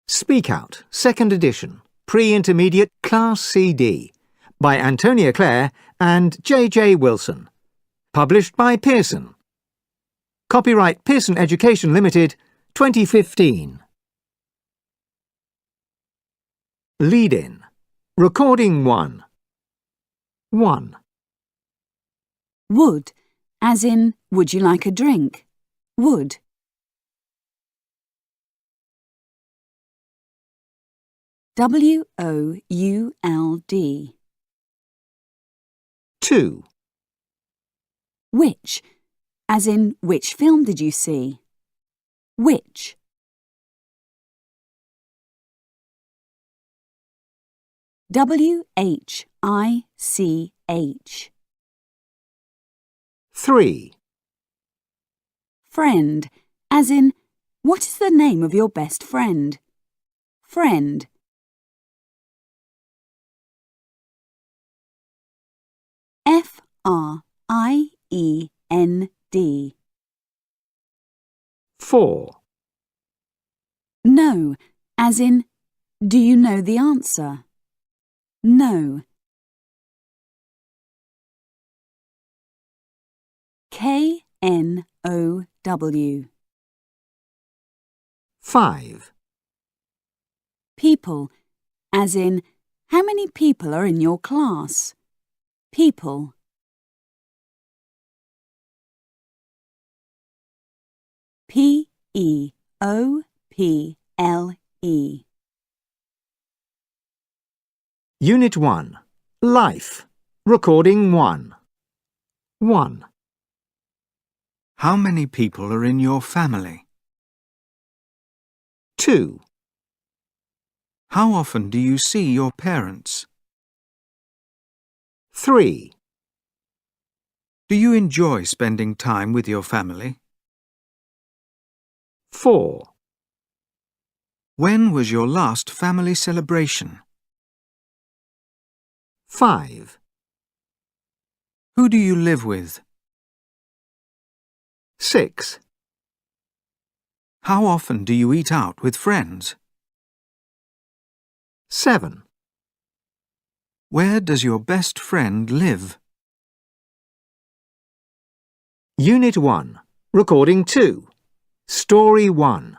Speak Out, 2nd edition, pre-intermediate Class CD, by Antonia Clare and J.J. Wilson. Published by Pearson. Copyright Pearson Education Limited, 2015. Lead-in. Recording 1. 1. Would, as in, would you like a drink? Would. W-O-U-L-D. 2. Which, as in, which film did you see? Which. W-H-I-C-H. 3. Friend, as in, what is the name of your best friend? Friend. F-R-I-E-N-D. 4. Know, as in, do you know the answer? Know. K-N-O-W. 5. People, as in, how many people are in your class? People. P-E-O-P-L-E. Unit 1. Life. Recording 1. 1. How many people are in your family? 2. How often do you see your parents? 3. Do you enjoy spending time with your family? 4. When was your last family celebration? 5. Who do you live with? 6. How often do you eat out with friends? 7. Where does your best friend live? Unit 1. Recording 2. Story 1.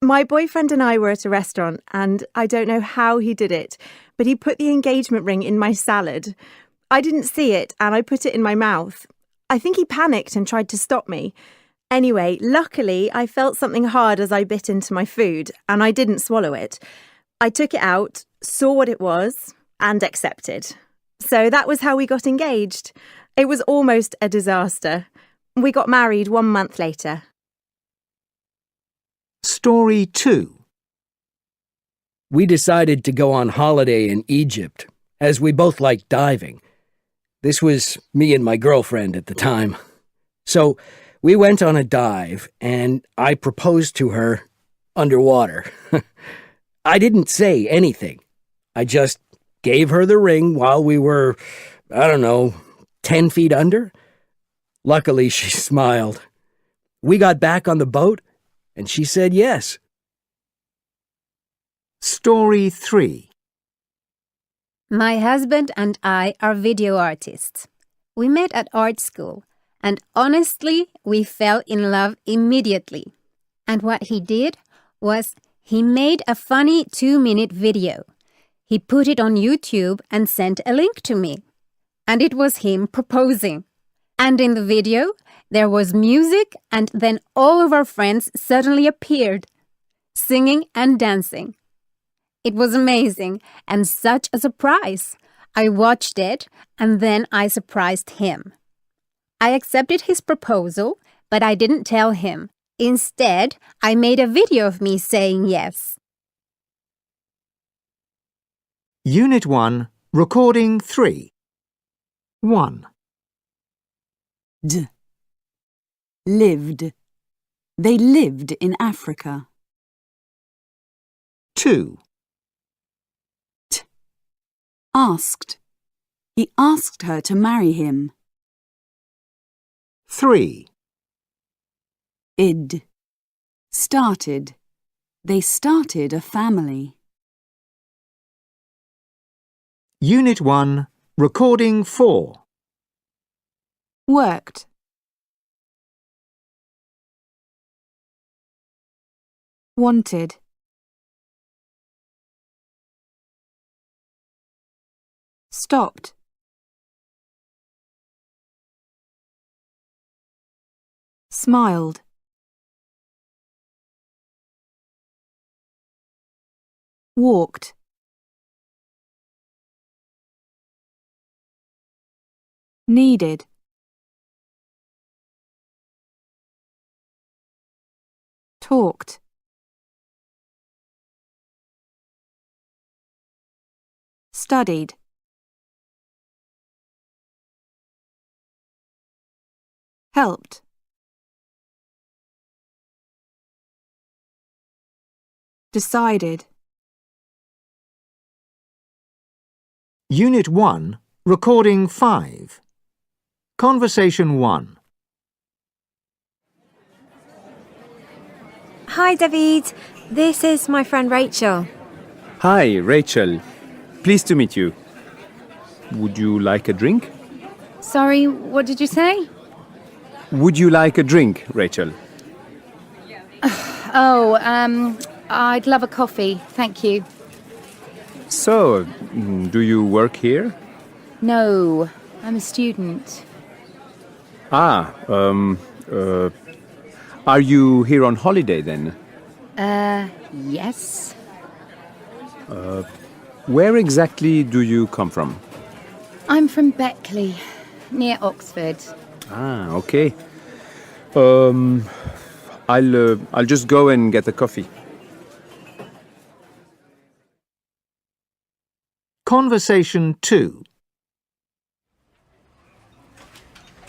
My boyfriend and I were at a restaurant and I don't know how he did it, but he put the engagement ring in my salad. I didn't see it and I put it in my mouth. I think he panicked and tried to stop me. Anyway, luckily I felt something hard as I bit into my food and I didn't swallow it. I took it out, saw what it was, and accepted. So that was how we got engaged. It was almost a disaster. We got married 1 month later. Story 2. We decided to go on holiday in Egypt, as we both liked diving. This was me and my girlfriend at the time. So we went on a dive, and I proposed to her underwater. I didn't say anything. I just gave her the ring while we were, 10 feet under. Luckily, she smiled. We got back on the boat, and she said yes. Story 3. My husband and I are video artists. We met at art school, and honestly, we fell in love immediately. And what he did was he made a funny 2-minute video. He put it on YouTube and sent a link to me. And it was him proposing. And in the video, there was music, and then all of our friends suddenly appeared, singing and dancing. It was amazing and such a surprise. I watched it, and then I surprised him. I accepted his proposal, but I didn't tell him. Instead, I made a video of me saying yes. Unit 1. Recording 3. 1. D. Lived. They lived in Africa. 2. T. Asked. He asked her to marry him. 3. Id. Started. They started a family. Unit 1, Recording 4. Worked. Wanted. Stopped. Smiled. Walked. Needed. Talked. Studied. Helped. Decided. Unit 1, Recording 5. Conversation 1. Hi, David. This is my friend Rachel. Hi, Rachel. Pleased to meet you. Would you like a drink? Sorry, what did you say? Would you like a drink, Rachel? I'd love a coffee, thank you. So, do you work here? No, I'm a student. Are you here on holiday then? Yes. Where exactly do you come from? I'm from Beckley, near Oxford. Okay. I'll just go and get a coffee. Conversation 2.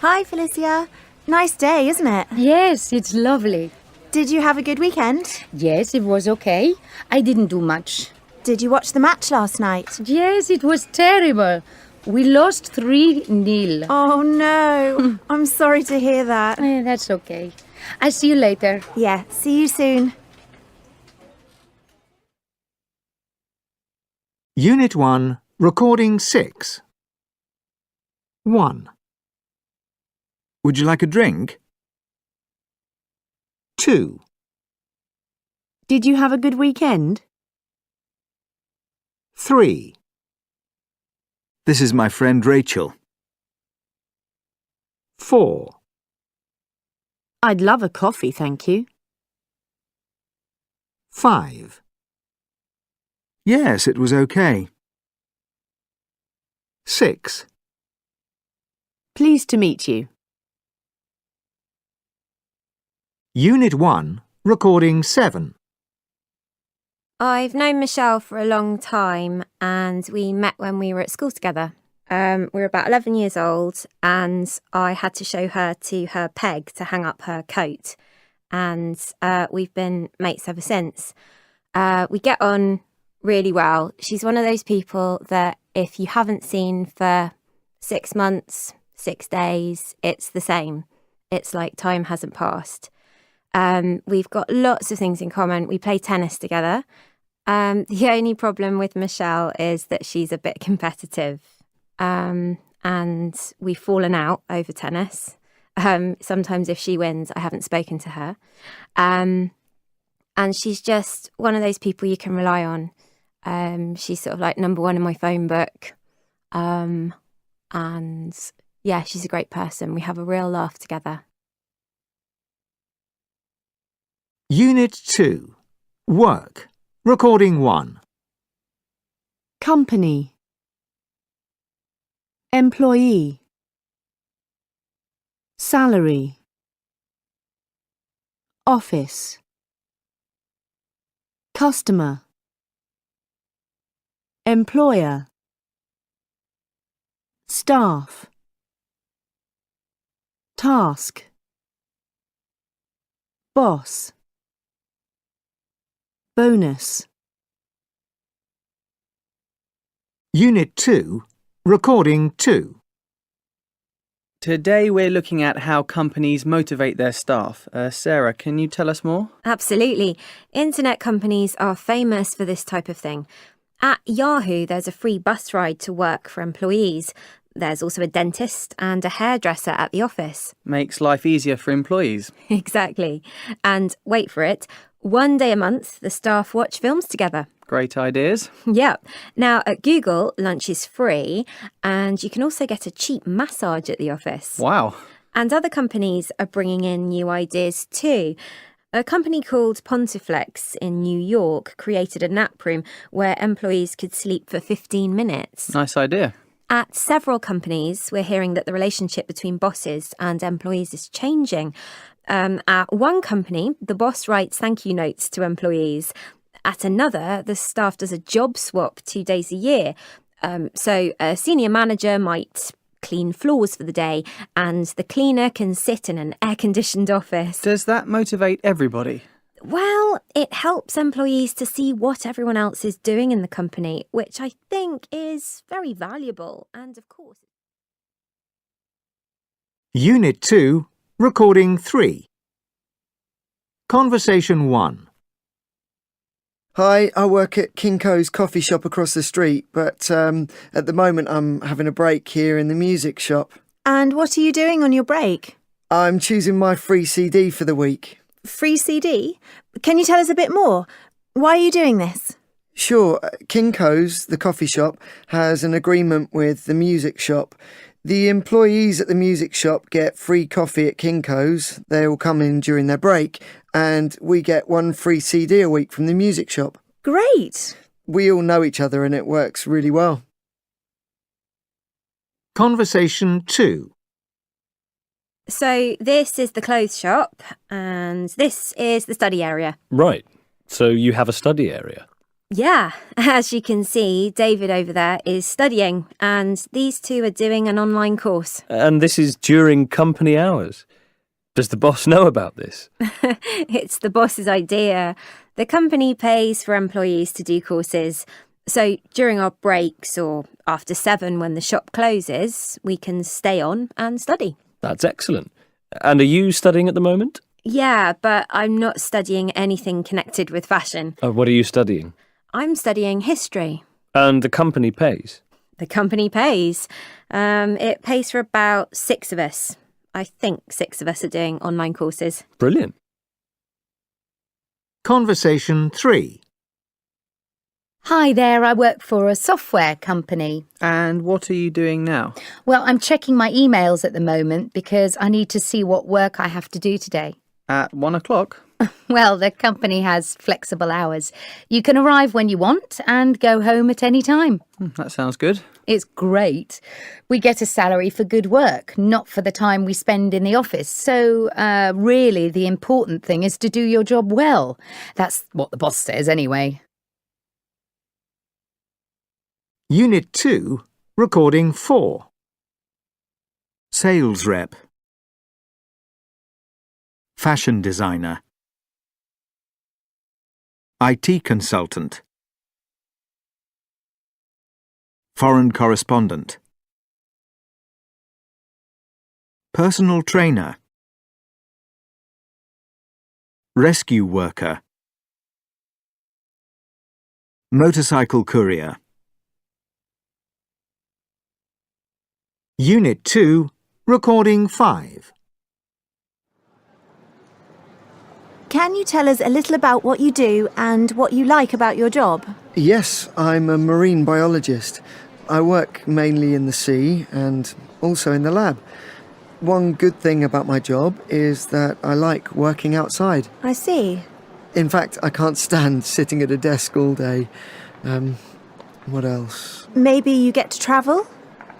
Hi, Felicia. Nice day, isn't it? Yes, it's lovely. Did you have a good weekend? Yes, it was okay. I didn't do much. Did you watch the match last night? Yes, it was terrible. We lost 3-0. Oh, no. I'm sorry to hear that. That's okay. I'll see you later. Yeah, see you soon. Unit 1, Recording 6. 1, Would you like a drink? 2, Did you have a good weekend? 3, This is my friend Rachel. 4, I'd love a coffee, thank you. 5, Yes, it was okay. 6. Pleased to meet you. Unit 1, Recording 7. I've known Michelle for a long time and we met when we were at school together. We were about 11 years old and I had to show her to her peg to hang up her coat. And we've been mates ever since. We get on really well. She's one of those people that if you haven't seen for 6 months, 6 days, it's the same. It's like time hasn't passed. We've got lots of things in common. We play tennis together. The only problem with Michelle is that she's a bit competitive. And we've fallen out over tennis. Sometimes if she wins, I haven't spoken to her. And she's just one of those people you can rely on. She's sort of like number one in my phone book. And yeah, she's a great person. We have a real laugh together. Unit 2, Work. Recording 1. Company. Employee. Salary. Office. Customer. Employer. Staff. Task. Boss. Bonus. Unit 2, Recording 2. Today we're looking at how companies motivate their staff. Sarah, can you tell us more? Absolutely. Internet companies are famous for this type of thing. At Yahoo, there's a free bus ride to work for employees. There's also a dentist and a hairdresser at the office. Makes life easier for employees. Exactly. And wait for it, one day a month, the staff watch films together. Great ideas. Yeah. Now, at Google, lunch is free, and you can also get a cheap massage at the office. Wow. And other companies are bringing in new ideas too. A company called Pontiflex in New York created a nap room where employees could sleep for 15 minutes. Nice idea. At several companies, we're hearing that the relationship between bosses and employees is changing. At one company, the boss writes thank you notes to employees. At another, the staff does a job swap 2 days a year. So a senior manager might clean floors for the day, and the cleaner can sit in an air-conditioned office. Does that motivate everybody? Well, it helps employees to see what everyone else is doing in the company, which I think is very valuable. And of course... Unit 2, Recording 3. Conversation 1. Hi, I work at Kinko's coffee shop across the street, but at the moment I'm having a break here in the music shop. And what are you doing on your break? I'm choosing my free CD for the week. Free CD? Can you tell us a bit more? Why are you doing this? Sure, Kinko's, the coffee shop, has an agreement with the music shop. The employees at the music shop get free coffee at Kinko's. They all come in during their break, and we get one free CD a week from the music shop. Great! We all know each other and it works really well. Conversation 2. So this is the clothes shop, and this is the study area. Right. So you have a study area? Yeah, as you can see, David over there is studying, and these two are doing an online course. And this is during company hours? Does the boss know about this? It's the boss's idea. The company pays for employees to do courses. So during our breaks or after 7 when the shop closes, we can stay on and study. That's excellent. And are you studying at the moment? Yeah, but I'm not studying anything connected with fashion. What are you studying? I'm studying history. And the company pays? The company pays. It pays for about 6 of us. I think 6 of us are doing online courses. Brilliant. Conversation 3. Hi there, I work for a software company. And what are you doing now? Well, I'm checking my emails at the moment because I need to see what work I have to do today. At 1 o'clock? Well, the company has flexible hours. You can arrive when you want and go home at any time. That sounds good. It's great. We get a salary for good work, not for the time we spend in the office. So, really, the important thing is to do your job well. That's what the boss says anyway. Unit 2, Recording 4. Sales rep. Fashion designer. IT consultant. Foreign correspondent. Personal trainer. Rescue worker. Motorcycle courier. Unit 2, Recording 5. Can you tell us a little about what you do and what you like about your job? Yes, I'm a marine biologist. I work mainly in the sea and also in the lab. One good thing about my job is that I like working outside. I see. In fact, I can't stand sitting at a desk all day. What else? Maybe you get to travel?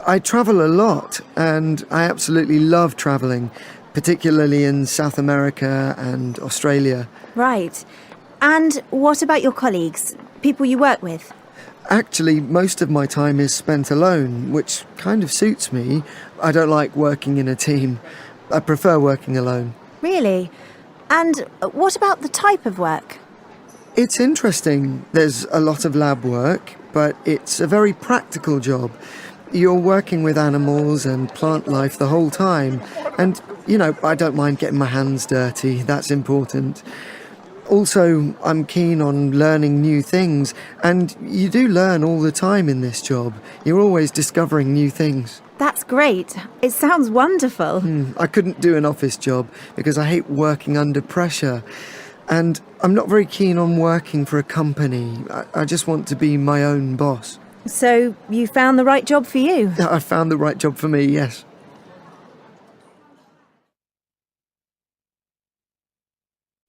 I travel a lot and I absolutely love travelling, particularly in South America and Australia. Right. And what about your colleagues, people you work with? Actually, most of my time is spent alone, which kind of suits me. I don't like working in a team. I prefer working alone. Really? And what about the type of work? It's interesting. There's a lot of lab work, but it's a very practical job. You're working with animals and plant life the whole time. And, I don't mind getting my hands dirty. That's important. Also, I'm keen on learning new things. And you do learn all the time in this job. You're always discovering new things. That's great. It sounds wonderful. I couldn't do an office job because I hate working under pressure. And I'm not very keen on working for a company. I just want to be my own boss. So you found the right job for you? I found the right job for me, yes.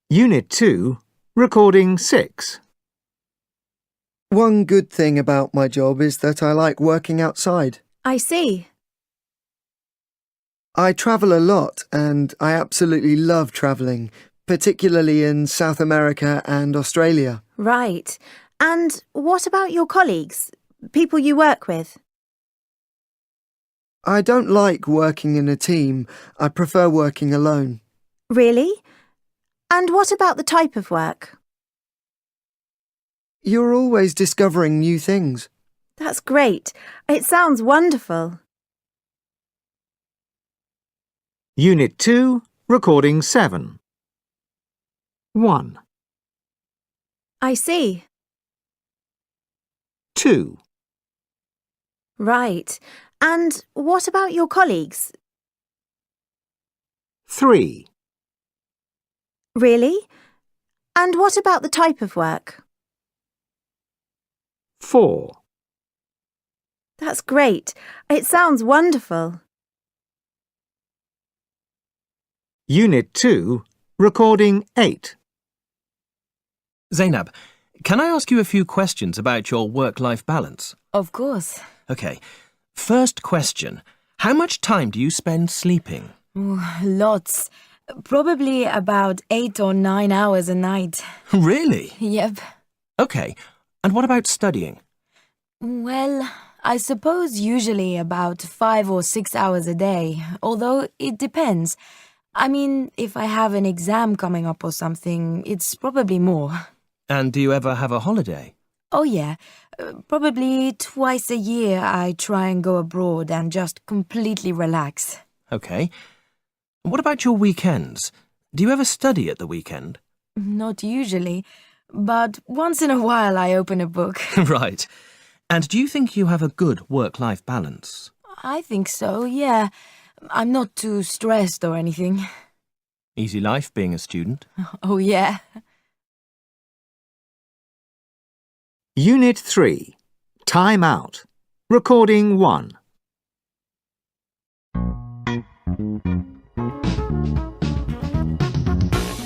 Unit 2, Recording 6. One good thing about my job is that I like working outside. I see. I travel a lot and I absolutely love travelling, particularly in South America and Australia. Right. And what about your colleagues? People you work with? I don't like working in a team. I prefer working alone. Really? And what about the type of work? You're always discovering new things. That's great. It sounds wonderful. Unit 2, Recording 7. 1, I see. 2, Right. And what about your colleagues? 3, Really? And what about the type of work? 4, That's great. It sounds wonderful. Unit 2, Recording 8. Zainab, can I ask you a few questions about your work-life balance? Of course. Okay. First question. How much time do you spend sleeping? Lots. Probably about 8 or 9 hours a night. Really? Yep. Okay. And what about studying? Well, I suppose usually about 5 or 6 hours a day, although it depends. I mean, if I have an exam coming up or something, it's probably more. And do you ever have a holiday? Oh yeah, probably twice a year I try and go abroad and just completely relax. Okay. What about your weekends? Do you ever study at the weekend? Not usually, but once in a while I open a book. Right. And do you think you have a good work-life balance? I think so, yeah. I'm not too stressed or anything. Easy life being a student? Oh yeah. Unit 3, Time Out. Recording 1.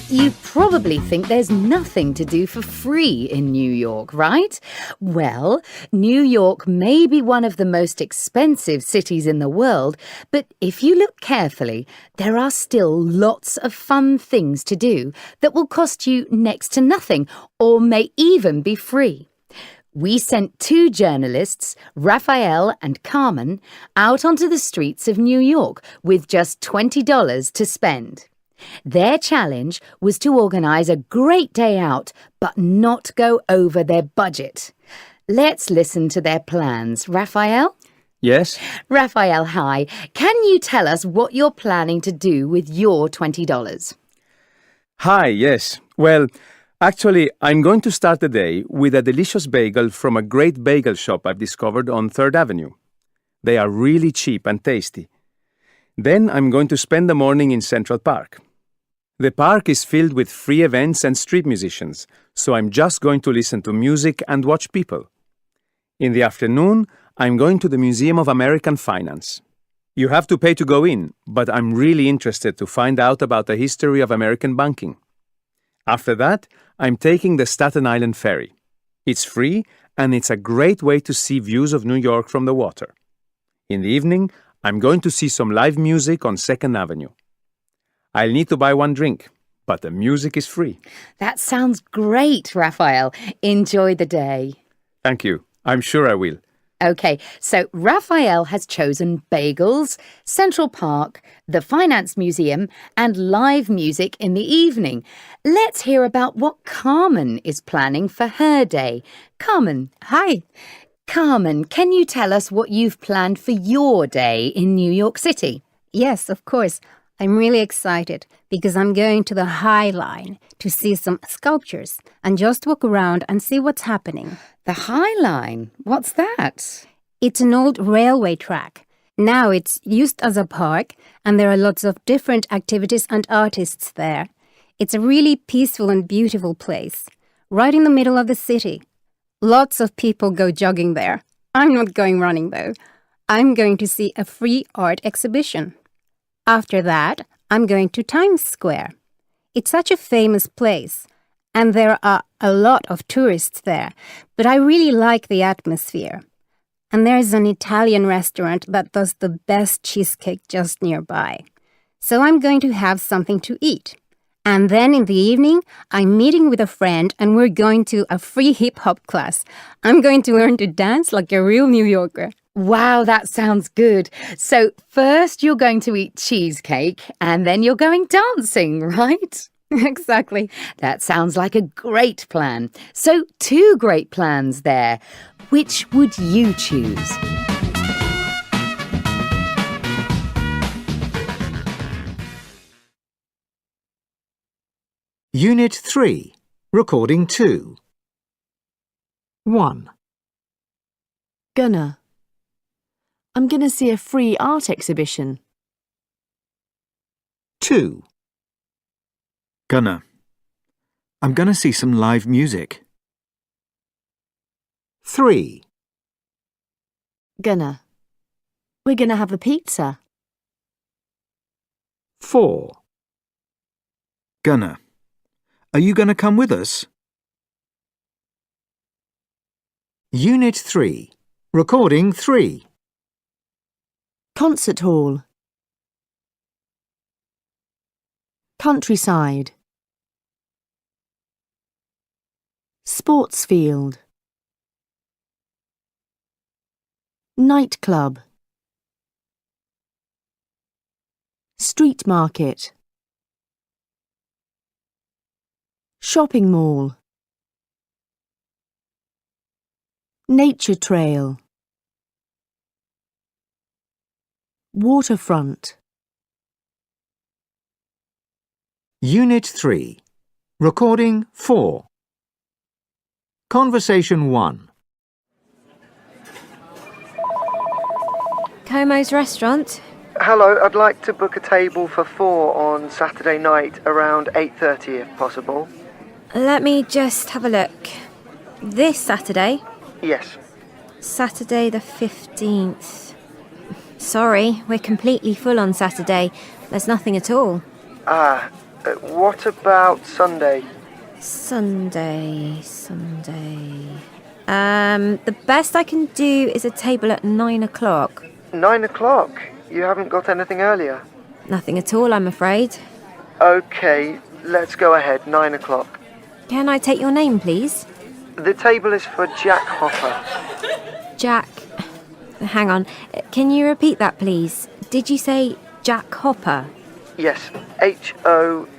You probably think there's nothing to do for free in New York, right? Well, New York may be one of the most expensive cities in the world, but if you look carefully, there are still lots of fun things to do that will cost you next to nothing or may even be free. We sent 2 journalists, Raphael and Carmen, out onto the streets of New York with just $20 to spend. Their challenge was to organise a great day out, but not go over their budget. Let's listen to their plans. Raphael? Yes? Raphael, hi. Can you tell us what you're planning to do with your $20? Hi, yes. Well, actually, I'm going to start the day with a delicious bagel from a great bagel shop I've discovered on 3rd Avenue. They are really cheap and tasty. Then I'm going to spend the morning in Central Park. The park is filled with free events and street musicians, so I'm just going to listen to music and watch people. In the afternoon, I'm going to the Museum of American Finance. You have to pay to go in, but I'm really interested to find out about the history of American banking. After that, I'm taking the Staten Island Ferry. It's free, and it's a great way to see views of New York from the water. In the evening, I'm going to see some live music on 2nd Avenue. I'll need to buy one drink, but the music is free. That sounds great, Raphael. Enjoy the day. Thank you. I'm sure I will. OK, so Raphael has chosen bagels, Central Park, the Finance Museum and live music in the evening. Let's hear about what Carmen is planning for her day. Carmen. Hi. Carmen, can you tell us what you've planned for your day in New York City? Yes, of course. I'm really excited because I'm going to the High Line to see some sculptures and just walk around and see what's happening. The High Line? What's that? It's an old railway track. Now it's used as a park and there are lots of different activities and artists there. It's a really peaceful and beautiful place, right in the middle of the city. Lots of people go jogging there. I'm not going running though. I'm going to see a free art exhibition. After that, I'm going to Times Square. It's such a famous place, and there are a lot of tourists there, but I really like the atmosphere. And there's an Italian restaurant that does the best cheesecake just nearby. So I'm going to have something to eat. And then in the evening, I'm meeting with a friend and we're going to a free hip-hop class. I'm going to learn to dance like a real New Yorker. Wow, that sounds good. So first you're going to eat cheesecake and then you're going dancing, right? Exactly. That sounds like a great plan. So 2 great plans there. Which would you choose? Unit 3, Recording 2. 1. Gonna. I'm gonna see a free art exhibition. 2. Gonna. I'm gonna see some live music. 3. Gonna. We're gonna have a pizza. 4. Gonna. Are you gonna come with us? Unit 3, Recording 3. Concert hall. Countryside. Sports field. Nightclub. Street market. Shopping mall. Nature trail. Waterfront. Unit 3, Recording 4. Conversation 1. Como's restaurant. Hello, I'd like to book a table for 4 on Saturday night around 8:30 if possible. Let me just have a look. This Saturday? Yes. Saturday the 15th. Sorry, we're completely full on Saturday. There's nothing at all. What about Sunday? Sunday. The best I can do is a table at 9 o'clock. 9 o'clock? You haven't got anything earlier? Nothing at all, I'm afraid. OK, let's go ahead, 9 o'clock. Can I take your name, please? The table is for Jack Hopper. Jack... Hang on. Can you repeat that, please? Did you say Jack Hopper? Yes, Hopper.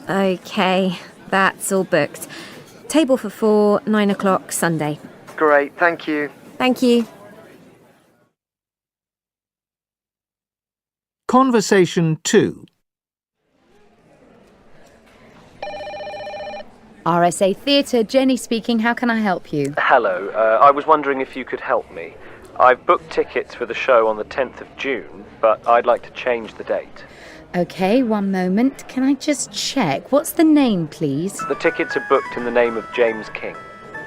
OK, that's all booked. Table for 4, 9 o'clock, Sunday. Great, thank you. Thank you. Conversation 2. RSA Theatre, Jenny speaking. How can I help you? Hello, I was wondering if you could help me. I've booked tickets for the show on the 10th of June, but I'd like to change the date. OK, one moment. Can I just check? What's the name, please? The tickets are booked in the name of James King.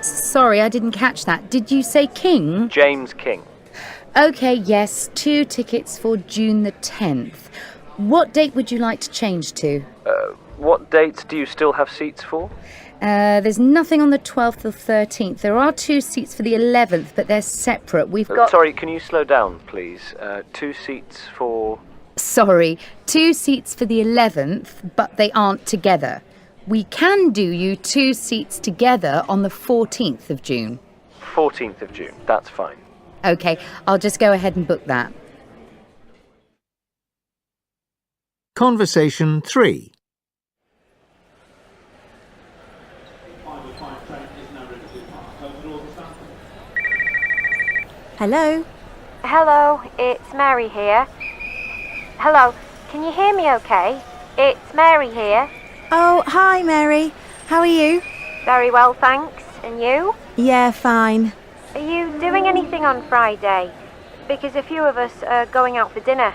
Sorry, I didn't catch that. Did you say King? James King. OK, yes, 2 tickets for June the 10th. What date would you like to change to? What dates do you still have seats for? There's nothing on the 12th or 13th. There are 2 seats for the 11th, but they're separate. We've got... Sorry, can you slow down, please? 2 seats for... Sorry, 2 seats for the 11th, but they aren't together. We can do you 2 seats together on the 14th of June. 14th of June, that's fine. OK, I'll just go ahead and book that. Conversation 3. Hello? Hello, it's Mary here. Hello, can you hear me okay? It's Mary here. Oh, hi, Mary. How are you? Very well, thanks. And you? Yeah, fine. Are you doing anything on Friday? Because a few of us are going out for dinner.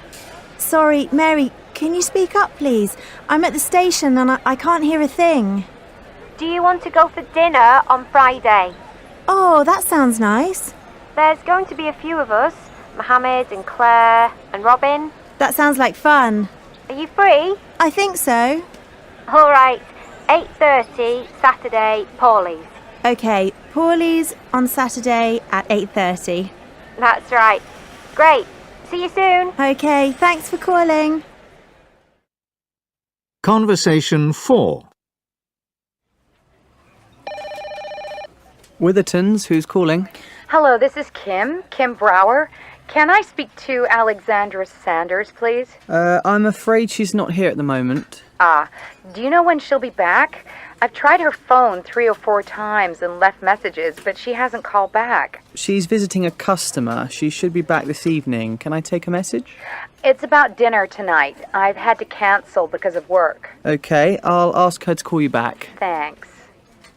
Sorry, Mary, can you speak up, please? I'm at the station and I can't hear a thing. Do you want to go for dinner on Friday? Oh, that sounds nice. There's going to be a few of us. Mohammed and Claire and Robin. That sounds like fun. Are you free? I think so. All right, 8:30 Saturday, Paulie's. Okay, Paulie's on Saturday at 8:30. That's right. Great. See you soon. Okay, thanks for calling. Conversation 4. Witherton's, who's calling? Hello, this is Kim Brower. Can I speak to Alexandra Sanders, please? I'm afraid she's not here at the moment. Do you know when she'll be back? I've tried her phone 3 or 4 times and left messages, but she hasn't called back. She's visiting a customer. She should be back this evening. Can I take a message? It's about dinner tonight. I've had to cancel because of work. Okay, I'll ask her to call you back. Thanks.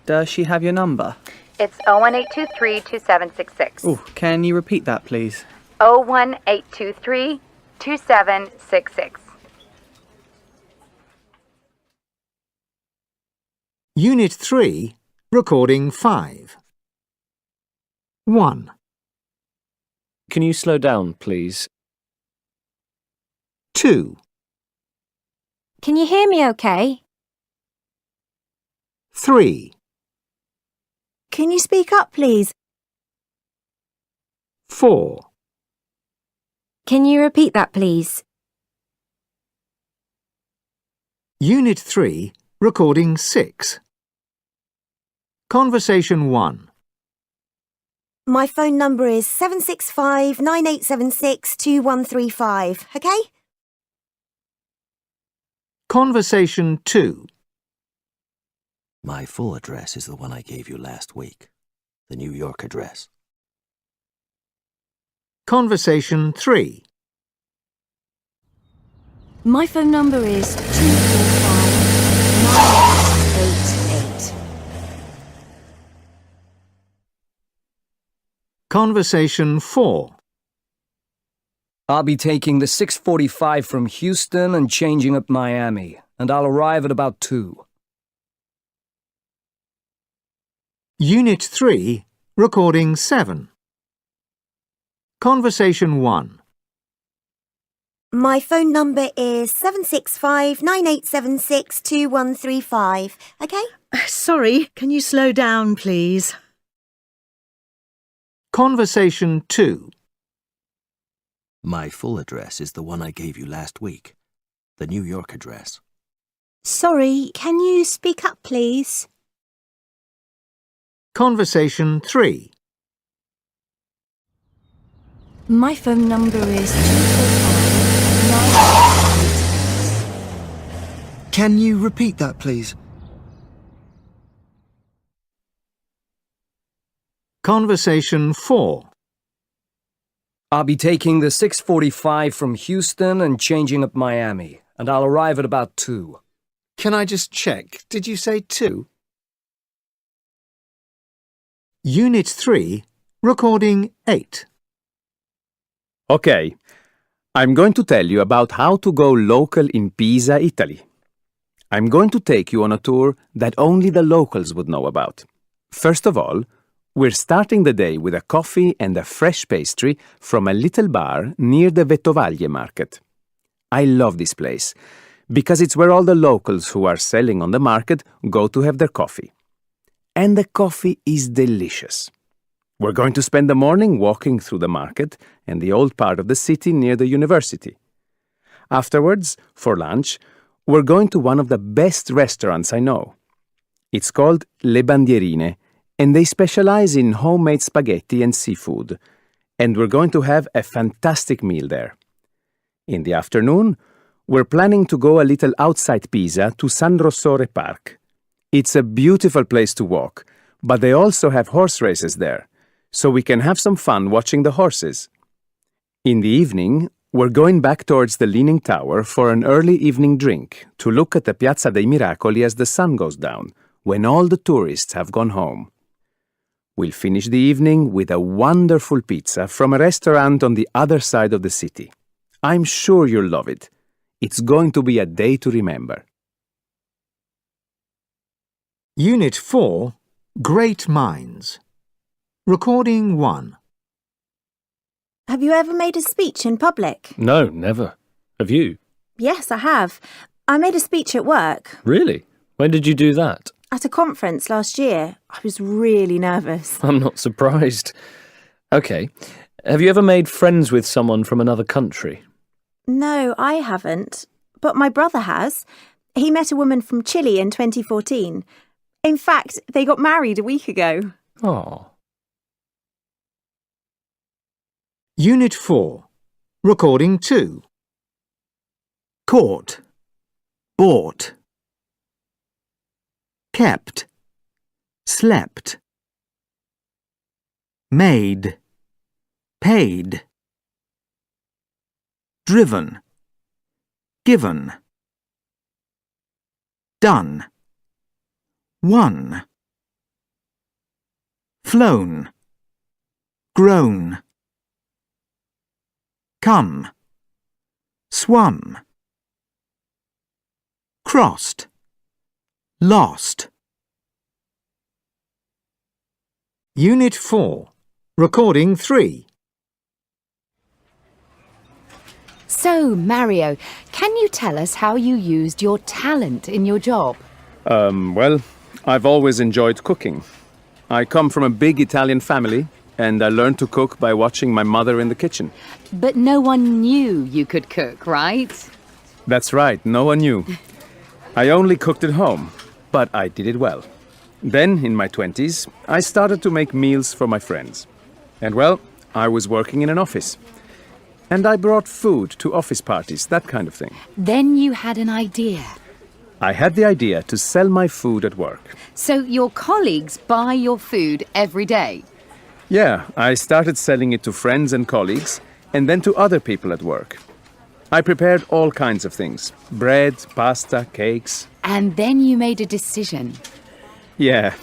Does she have your number? It's 01823-2766. Oh, can you repeat that, please? 01823-2766. Unit 3, Recording 5. 1, Can you slow down, please? 2, Can you hear me okay? 3, Can you speak up, please? 4, Can you repeat that, please? Unit 3, Recording 6. Conversation 1. My phone number is 765-9876-2135, okay? Conversation 2. My full address is the one I gave you last week. The New York address. Conversation 3. My phone number is 245-9888. Conversation 4. I'll be taking the 6:45 from Houston and changing at Miami, and I'll arrive at about 2. Unit 3, Recording 7. Conversation 1. My phone number is 765-9876-2135, okay? Sorry, can you slow down, please? Conversation 2. My full address is the one I gave you last week. The New York address. Sorry, can you speak up, please? Conversation 3. My phone number is 245-9888. Can you repeat that, please? Conversation 4. I'll be taking the 6:45 from Houston and changing at Miami, and I'll arrive at about 2. Can I just check? Did you say 2? Unit 3, Recording 8. Okay, I'm going to tell you about how to go local in Pisa, Italy. I'm going to take you on a tour that only the locals would know about. First of all, we're starting the day with a coffee and a fresh pastry from a little bar near the Vettovaglie market. I love this place because it's where all the locals who are selling on the market go to have their coffee. And the coffee is delicious. We're going to spend the morning walking through the market and the old part of the city near the university. Afterwards, for lunch, we're going to one of the best restaurants I know. It's called Le Bandierine, and they specialize in homemade spaghetti and seafood, and we're going to have a fantastic meal there. In the afternoon, we're planning to go a little outside Pisa to San Rossore Park. It's a beautiful place to walk, but they also have horse races there, so we can have some fun watching the horses. In the evening, we're going back towards the Leaning Tower for an early evening drink to look at the Piazza dei Miracoli as the sun goes down, when all the tourists have gone home. We'll finish the evening with a wonderful pizza from a restaurant on the other side of the city. I'm sure you'll love it. It's going to be a day to remember. Unit 4, Great Minds. Recording 1. Have you ever made a speech in public? No, never. Have you? Yes, I have. I made a speech at work. Really? When did you do that? At a conference last year. I was really nervous. I'm not surprised. Okay. Have you ever made friends with someone from another country? No, I haven't. But my brother has. He met a woman from Chile in 2014. In fact, they got married a week ago. Oh. Unit 4. Recording 2. Caught. Bought. Kept. Slept. Made. Paid. Driven. Given. Done. Won. Flown. Grown. Come. Swum. Crossed. Lost. Unit 4. Recording 3. So, Mario, can you tell us how you used your talent in your job? Well, I've always enjoyed cooking. I come from a big Italian family, and I learned to cook by watching my mother in the kitchen. But no one knew you could cook, right? That's right, no one knew. I only cooked at home, but I did it well. Then, in my 20s, I started to make meals for my friends. And well, I was working in an office. And I brought food to office parties, that kind of thing. Then you had an idea. I had the idea to sell my food at work. So your colleagues buy your food every day? Yeah, I started selling it to friends and colleagues, and then to other people at work. I prepared all kinds of things. Bread, pasta, cakes. And then you made a decision. Yeah,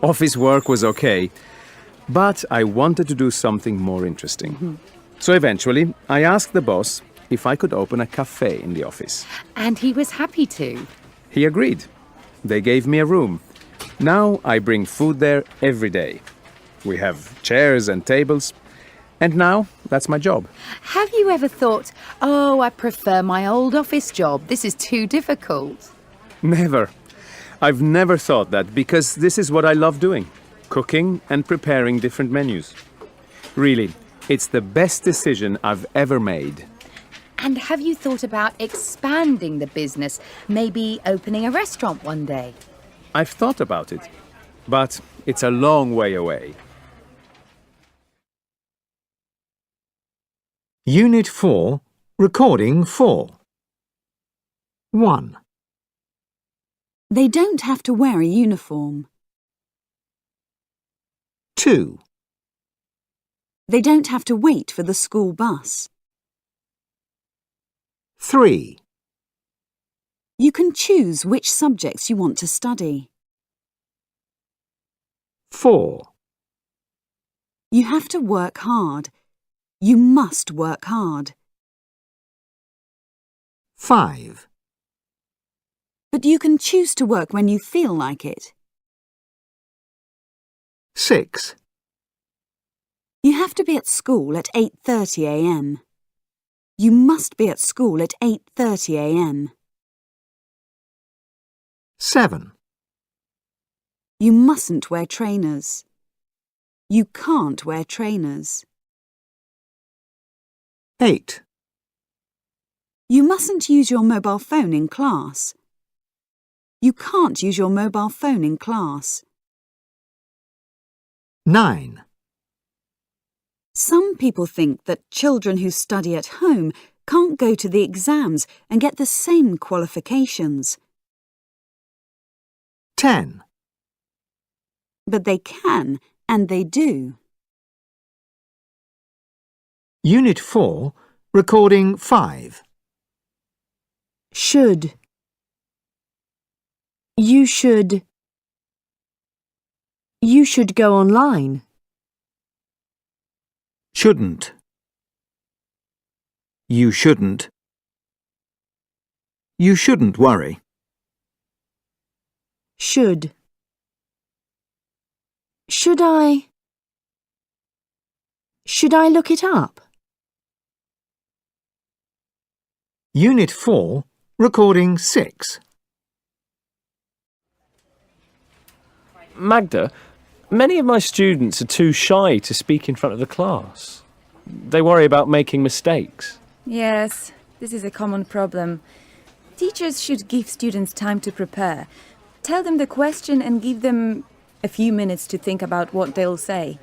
office work was okay, but I wanted to do something more interesting. So eventually, I asked the boss if I could open a cafe in the office. And he was happy to. He agreed. They gave me a room. Now I bring food there every day. We have chairs and tables. And now, that's my job. Have you ever thought, oh, I prefer my old office job. This is too difficult? Never. I've never thought that because this is what I love doing. Cooking and preparing different menus. Really, it's the best decision I've ever made. And have you thought about expanding the business? Maybe opening a restaurant one day? I've thought about it, but it's a long way away. Unit 4, Recording 4. 1. They don't have to wear a uniform. 2. They don't have to wait for the school bus. 3. You can choose which subjects you want to study. 4. You have to work hard. You must work hard. 5. But you can choose to work when you feel like it. 6. You have to be at school at 8:30 a.m. You must be at school at 8:30 a.m. 7. You mustn't wear trainers. You can't wear trainers. 8. You mustn't use your mobile phone in class. You can't use your mobile phone in class. 9. Some people think that children who study at home can't go to the exams and get the same qualifications. 10. But they can and they do. Unit 4, recording 5. Should. You should. You should go online. Shouldn't. You shouldn't. You shouldn't worry. Should. Should I look it up? Unit 4, recording 6. Magda, many of my students are too shy to speak in front of the class. They worry about making mistakes. Yes, this is a common problem. Teachers should give students time to prepare. Tell them the question and give them a few minutes to think about what they'll say.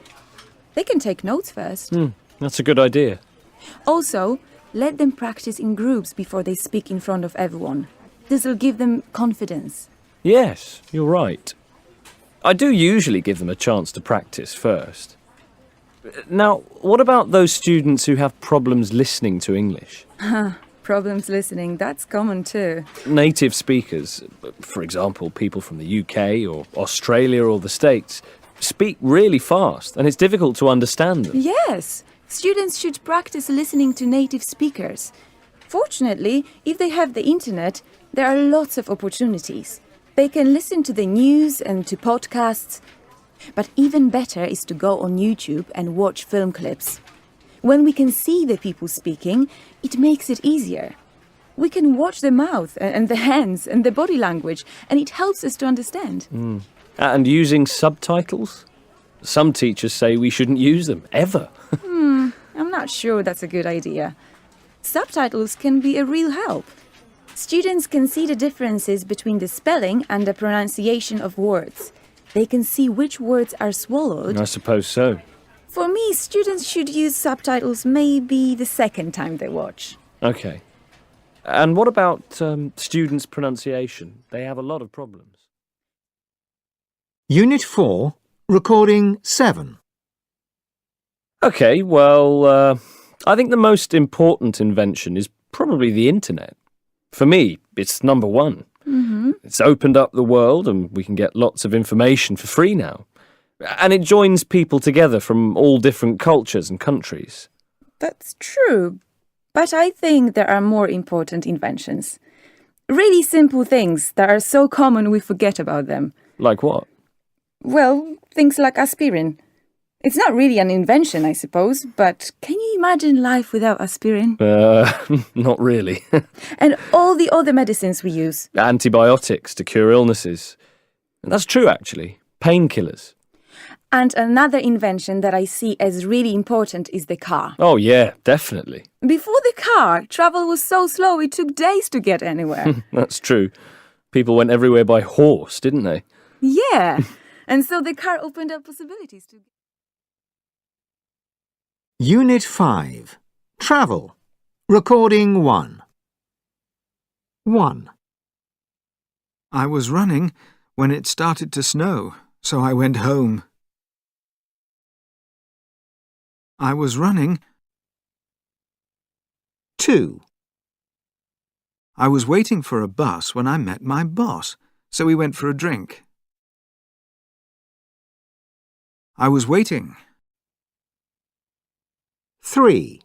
They can take notes first. That's a good idea. Also, let them practice in groups before they speak in front of everyone. This will give them confidence. Yes, you're right. I do usually give them a chance to practice first. Now, what about those students who have problems listening to English? Problems listening, that's common too. Native speakers, for example, people from the UK or Australia or the States, speak really fast and it's difficult to understand them. Yes, students should practice listening to native speakers. Fortunately, if they have the internet, there are lots of opportunities. They can listen to the news and to podcasts. But even better is to go on YouTube and watch film clips. When we can see the people speaking, it makes it easier. We can watch the mouth and the hands and the body language, and it helps us to understand. And using subtitles? Some teachers say we shouldn't use them, ever. I'm not sure that's a good idea. Subtitles can be a real help. Students can see the differences between the spelling and the pronunciation of words. They can see which words are swallowed. I suppose so. For me, students should use subtitles maybe the second time they watch. Okay. And what about students' pronunciation? They have a lot of problems. Unit 4, recording 7. Okay, well, I think the most important invention is probably the internet. For me, it's number one. It's opened up the world and we can get lots of information for free now. And it joins people together from all different cultures and countries. That's true. But I think there are more important inventions. Really simple things that are so common we forget about them. Like what? Well, things like aspirin. It's not really an invention, I suppose, but can you imagine life without aspirin? Not really. And all the other medicines we use. Antibiotics to cure illnesses. That's true, actually. Painkillers. And another invention that I see as really important is the car. Oh, yeah, definitely. Before the car, travel was so slow it took days to get anywhere. That's true. People went everywhere by horse, didn't they? Yeah, and so the car opened up possibilities to... Unit 5, travel, recording 1. 1. I was running when it started to snow, so I went home. I was running. 2. I was waiting for a bus when I met my boss, so we went for a drink. I was waiting. 3.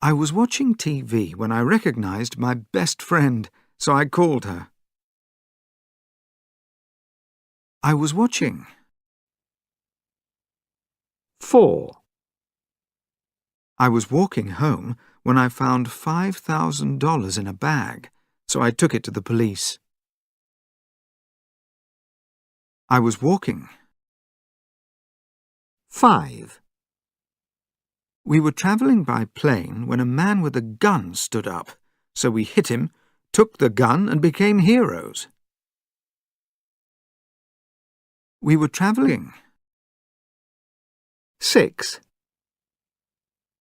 I was watching TV when I recognized my best friend, so I called her. I was watching. 4. I was walking home when I found $5,000 in a bag, so I took it to the police. I was walking. 5. We were travelling by plane when a man with a gun stood up, so we hit him, took the gun and became heroes. We were travelling. 6.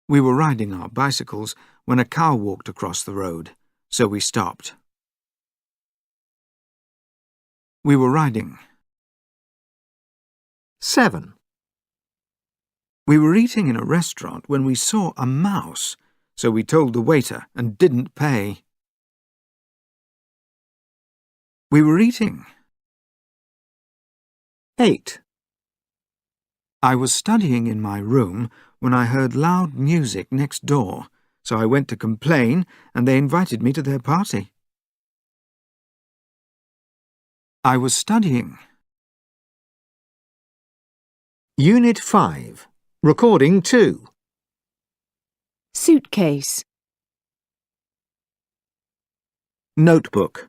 We were riding our bicycles when a car walked across the road, so we stopped. We were riding. 7. We were eating in a restaurant when we saw a mouse, so we told the waiter and didn't pay. We were eating. 8. I was studying in my room when I heard loud music next door, so I went to complain and they invited me to their party. I was studying. Unit 5. Recording 2. Suitcase. Notebook.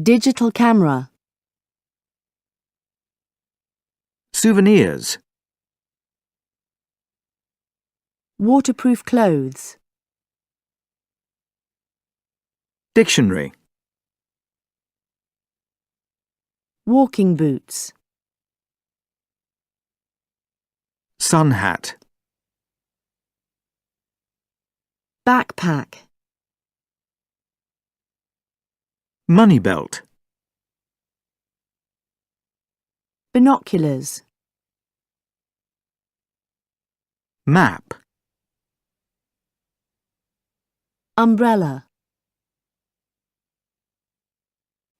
Digital camera. Souvenirs. Waterproof clothes. Dictionary. Walking boots. Sun hat. Backpack. Money belt. Binoculars. Map. Umbrella.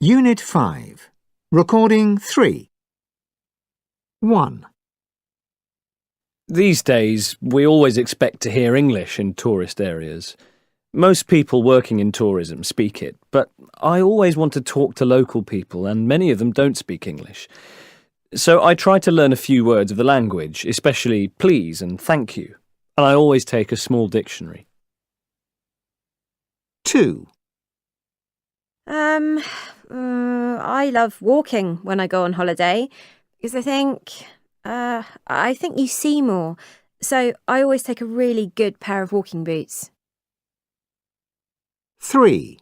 Unit 5. Recording 3. 1. These days, we always expect to hear English in tourist areas. Most people working in tourism speak it, but I always want to talk to local people, and many of them don't speak English. So I try to learn a few words of the language, especially please and thank you, and I always take a small dictionary. 2. I love walking when I go on holiday because I think you see more. So I always take a really good pair of walking boots. 3.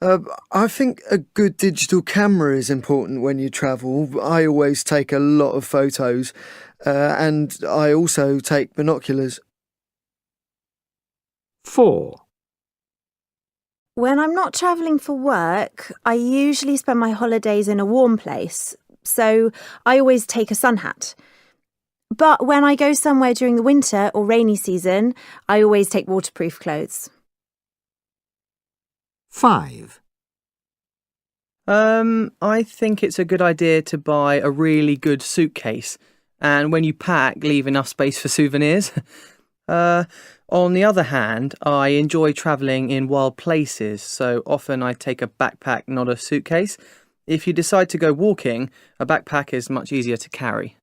I think a good digital camera is important when you travel. I always take a lot of photos, and I also take binoculars. 4. When I'm not travelling for work, I usually spend my holidays in a warm place, so I always take a sun hat. But when I go somewhere during the winter or rainy season, I always take waterproof clothes. 5. I think it's a good idea to buy a really good suitcase, and when you pack, leave enough space for souvenirs. On the other hand, I enjoy travelling in wild places, so often I take a backpack, not a suitcase. If you decide to go walking, a backpack is much easier to carry.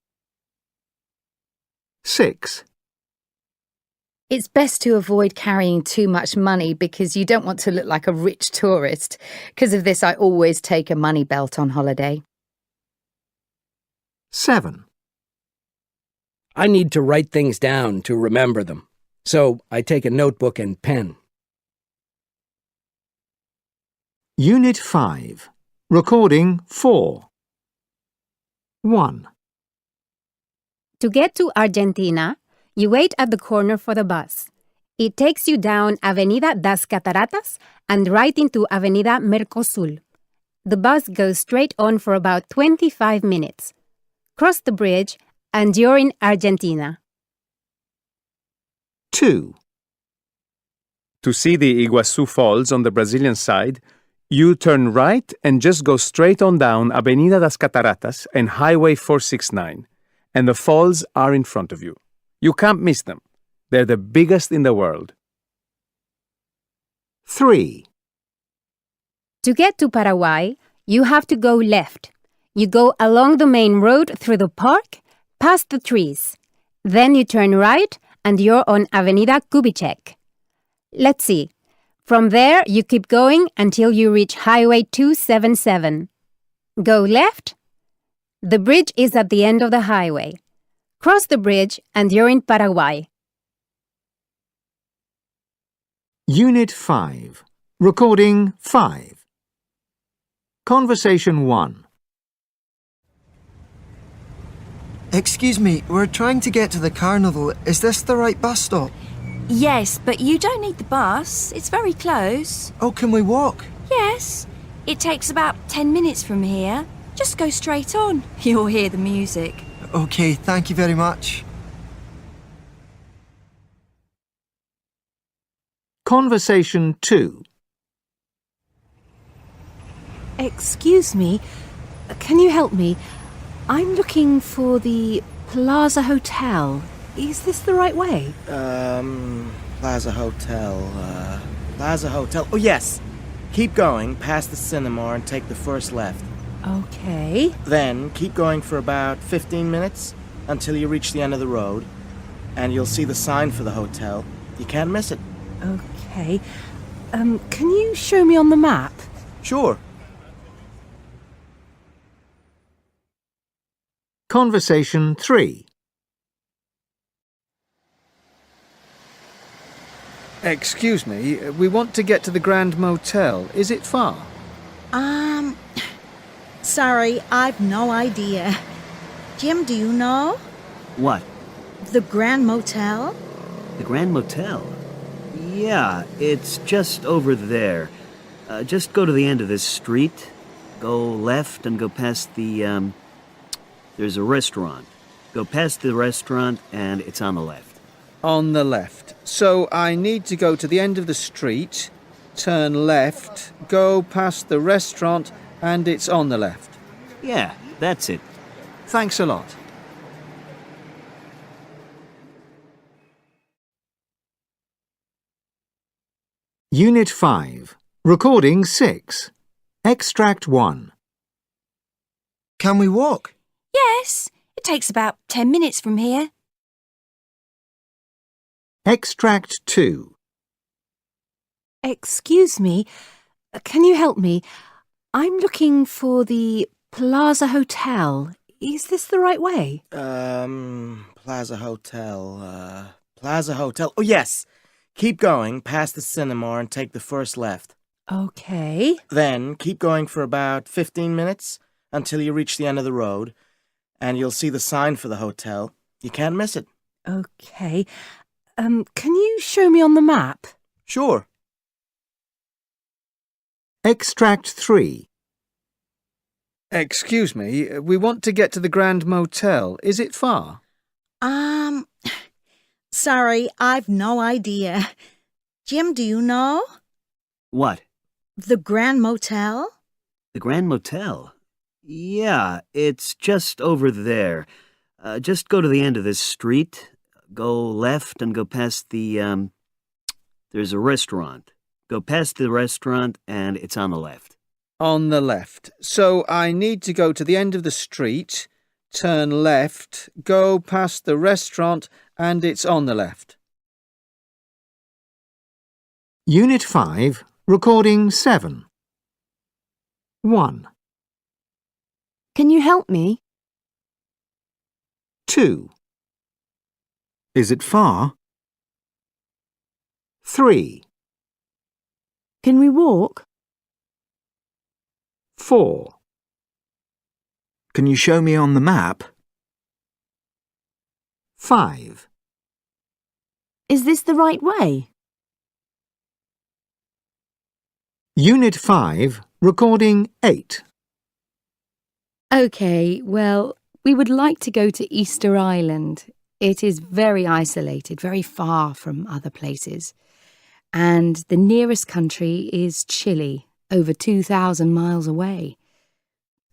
6. It's best to avoid carrying too much money because you don't want to look like a rich tourist. Because of this, I always take a money belt on holiday. 7. I need to write things down to remember them, so I take a notebook and pen. Unit 5. Recording 4. 1. To get to Argentina, you wait at the corner for the bus. It takes you down Avenida das Cataratas and right into Avenida Mercosul. The bus goes straight on for about 25 minutes. Cross the bridge and you're in Argentina. 2. To see the Iguazu Falls on the Brazilian side, you turn right and just go straight on down Avenida das Cataratas and Highway 469, and the falls are in front of you. You can't miss them. They're the biggest in the world. 3. To get to Paraguay, you have to go left. You go along the main road through the park, past the trees. Then you turn right and you're on Avenida Kubitschek. Let's see. From there, you keep going until you reach Highway 277. Go left. The bridge is at the end of the highway. Cross the bridge and you're in Paraguay. Unit 5. Recording 5. Conversation 1. Excuse me, we're trying to get to the carnival. Is this the right bus stop? Yes, but you don't need the bus. It's very close. Oh, can we walk? Yes, it takes about 10 minutes from here. Just go straight on. You'll hear the music. OK, thank you very much. Conversation 2. Excuse me, can you help me? I'm looking for the Plaza Hotel. Is this the right way? Plaza Hotel, Plaza Hotel. Oh, yes. Keep going past the cinema and take the first left. Okay. Then keep going for about 15 minutes until you reach the end of the road, and you'll see the sign for the hotel. You can't miss it. Okay. Can you show me on the map? Sure. Conversation 3. Excuse me, we want to get to the Grand Motel. Is it far? Sorry, I've no idea. Jim, do you know? What? The Grand Motel? The Grand Motel? Yeah, it's just over there. Just go to the end of this street, go left and go past the, there's a restaurant. Go past the restaurant and it's on the left. On the left. So I need to go to the end of the street, turn left, go past the restaurant, and it's on the left. Yeah, that's it. Thanks a lot. Unit 5. Recording 6. Extract 1. Can we walk? Yes, it takes about 10 minutes from here. Extract 2. Excuse me, can you help me? I'm looking for the Plaza Hotel. Is this the right way? Plaza Hotel, Plaza Hotel. Oh, yes. Keep going past the cinema and take the first left. Okay. Then keep going for about 15 minutes until you reach the end of the road, and you'll see the sign for the hotel. You can't miss it. Okay. Can you show me on the map? Sure. Extract 3. Excuse me, we want to get to the Grand Motel. Is it far? Sorry, I've no idea. Jim, do you know? What? The Grand Motel? The Grand Motel? Yeah, it's just over there. Just go to the end of this street, go left and go past the, there's a restaurant. Go past the restaurant and it's on the left. On the left. So I need to go to the end of the street, turn left, go past the restaurant, and it's on the left. Unit 5. Recording 7. 1. Can you help me? 2. Is it far? 3. Can we walk? 4. Can you show me on the map? 5. Is this the right way? Unit 5. Recording 8. OK, well, we would like to go to Easter Island. It is very isolated, very far from other places. And the nearest country is Chile, over 2,000 miles away.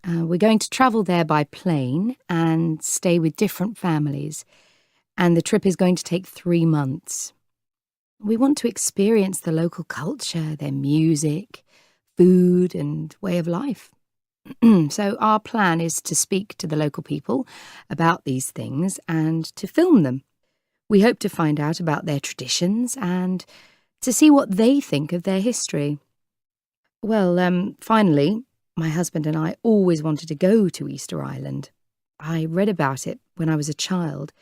We're going to travel there by plane and stay with different families. And the trip is going to take 3 months. We want to experience the local culture, their music, food and way of life. So our plan is to speak to the local people about these things and to film them. We hope to find out about their traditions and to see what they think of their history. Well, finally, my husband and I always wanted to go to Easter Island. I read about it when I was a child,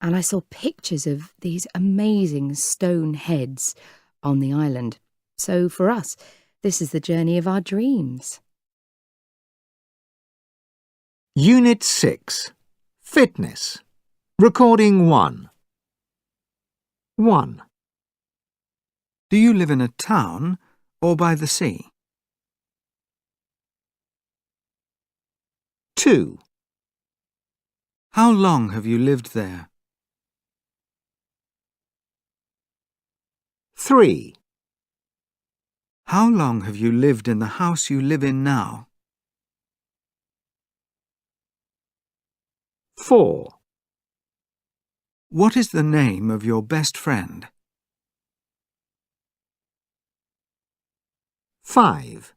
and I saw pictures of these amazing stone heads on the island. So for us, this is the journey of our dreams. Unit 6. Fitness. Recording 1. 1. Do you live in a town or by the sea? 2. How long have you lived there? 3. How long have you lived in the house you live in now? 4. What is the name of your best friend? 5.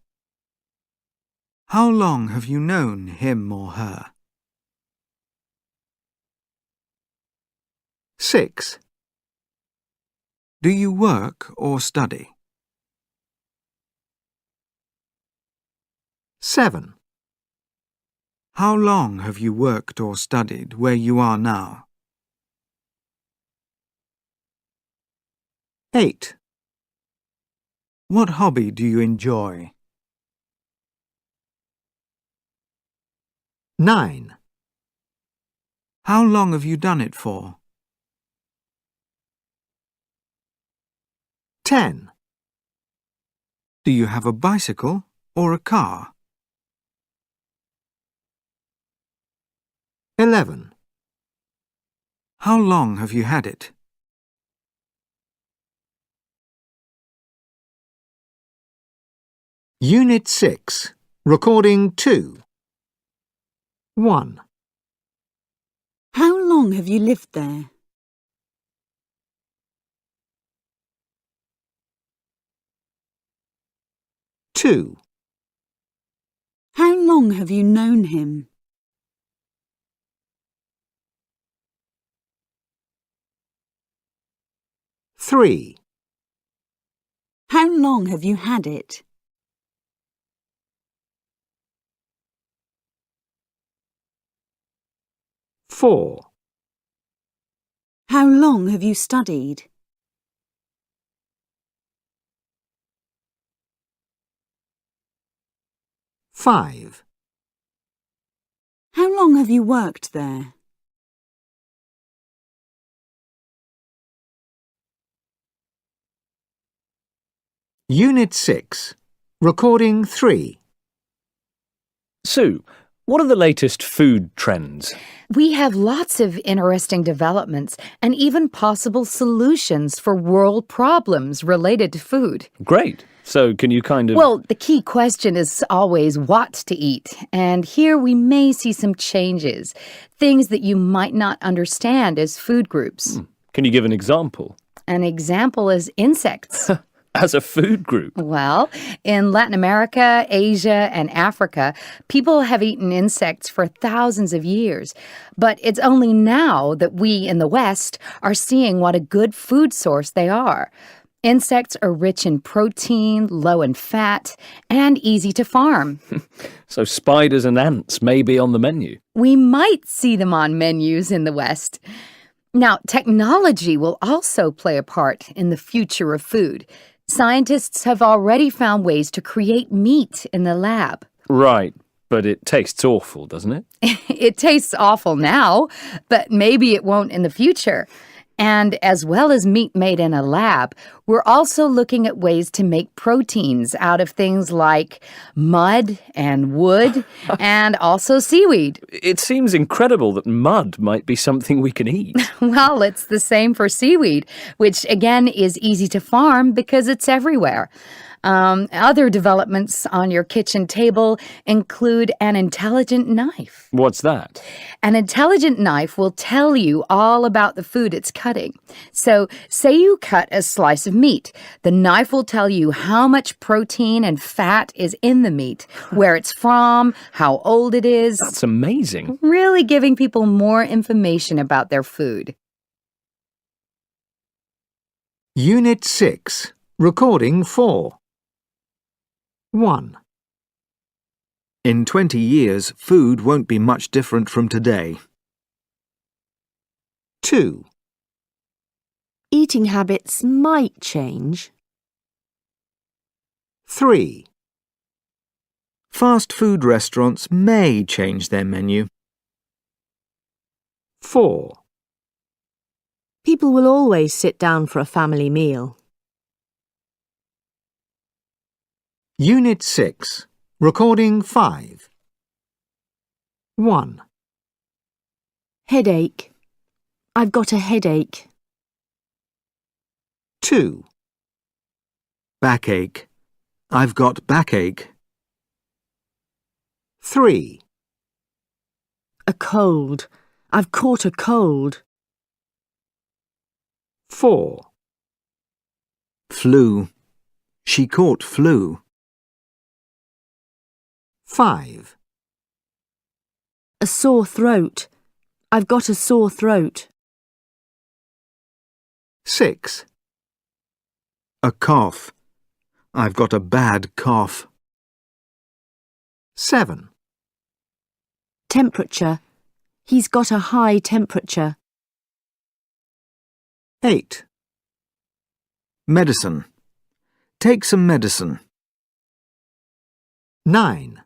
How long have you known him or her? 6. Do you work or study? 7. How long have you worked or studied where you are now? 8. What hobby do you enjoy? 9. How long have you done it for? 10. Do you have a bicycle or a car? 11. How long have you had it? Unit 6. Recording 2. 1. How long have you lived there? 2. How long have you known him? 3. How long have you had it? 4. How long have you studied? 5. How long have you worked there? Unit 6. Recording 3. Sue, what are the latest food trends? We have lots of interesting developments and even possible solutions for world problems related to food. Great. So can you kind of... Well, the key question is always what to eat. And here we may see some changes, things that you might not understand as food groups. Can you give an example? An example is insects. As a food group? Well, in Latin America, Asia, and Africa, people have eaten insects for thousands of years. But it's only now that we in the West are seeing what a good food source they are. Insects are rich in protein, low in fat, and easy to farm. So spiders and ants may be on the menu. We might see them on menus in the West. Now, technology will also play a part in the future of food. Scientists have already found ways to create meat in the lab. Right, but it tastes awful, doesn't it? It tastes awful now, but maybe it won't in the future. And as well as meat made in a lab, we're also looking at ways to make proteins out of things like mud and wood and also seaweed. It seems incredible that mud might be something we can eat. Well, it's the same for seaweed, which again is easy to farm because it's everywhere. Other developments on your kitchen table include an intelligent knife. What's that? An intelligent knife will tell you all about the food it's cutting. So, say you cut a slice of meat. The knife will tell you how much protein and fat is in the meat, where it's from, how old it is. That's amazing. Really giving people more information about their food. Unit 6. Recording 4. 1. In 20 years, food won't be much different from today. 2. Eating habits might change. 3. Fast food restaurants may change their menu. 4. People will always sit down for a family meal. Unit 6. Recording 5. 1. Headache. I've got a headache. 2. Backache. I've got backache. 3. A cold. I've caught a cold. 4. Flu. She caught flu. 5. A sore throat. I've got a sore throat. 6. A cough. I've got a bad cough. 7. Temperature. He's got a high temperature. 8. Medicine. Take some medicine. 9.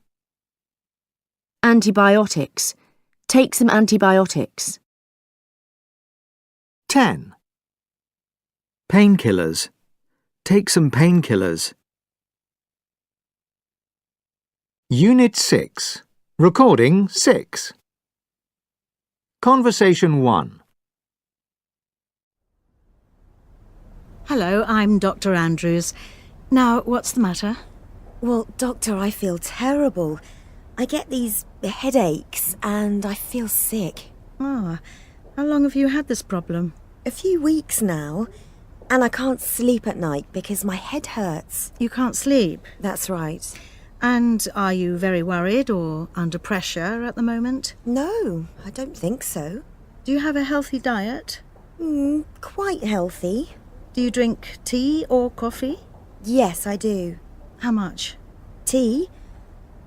Antibiotics. Take some antibiotics. 10. Painkillers. Take some painkillers. Unit 6. Recording 6. Conversation 1. Hello, I'm Dr. Andrews. Now, what's the matter? Well, Doctor, I feel terrible. I get these headaches and I feel sick. Ah, how long have you had this problem? A few weeks now. And I can't sleep at night because my head hurts. You can't sleep? That's right. And are you very worried or under pressure at the moment? No, I don't think so. Do you have a healthy diet? Quite healthy. Do you drink tea or coffee? Yes, I do. How much? Tea?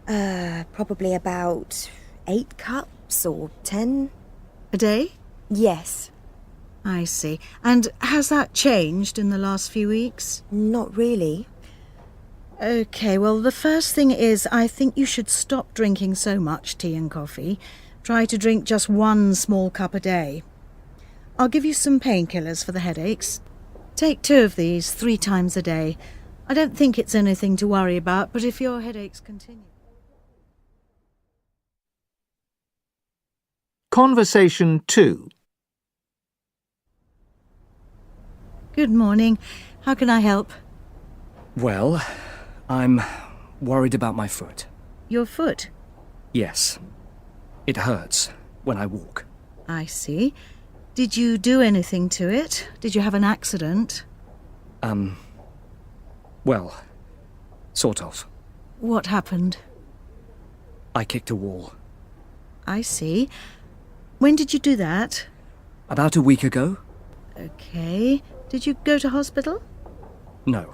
Probably about 8 cups or 10. A day? Yes. I see. And has that changed in the last few weeks? Not really. OK, well, the first thing is I think you should stop drinking so much tea and coffee. Try to drink just 1 small cup a day. I'll give you some painkillers for the headaches. Take 2 of these 3 times a day. I don't think it's anything to worry about, but if your headaches continue... Conversation 2. Good morning. How can I help? Well, I'm worried about my foot. Your foot? Yes. It hurts when I walk. I see. Did you do anything to it? Did you have an accident? Well, sort of. What happened? I kicked a wall. I see. When did you do that? About a week ago. OK. Did you go to hospital? No.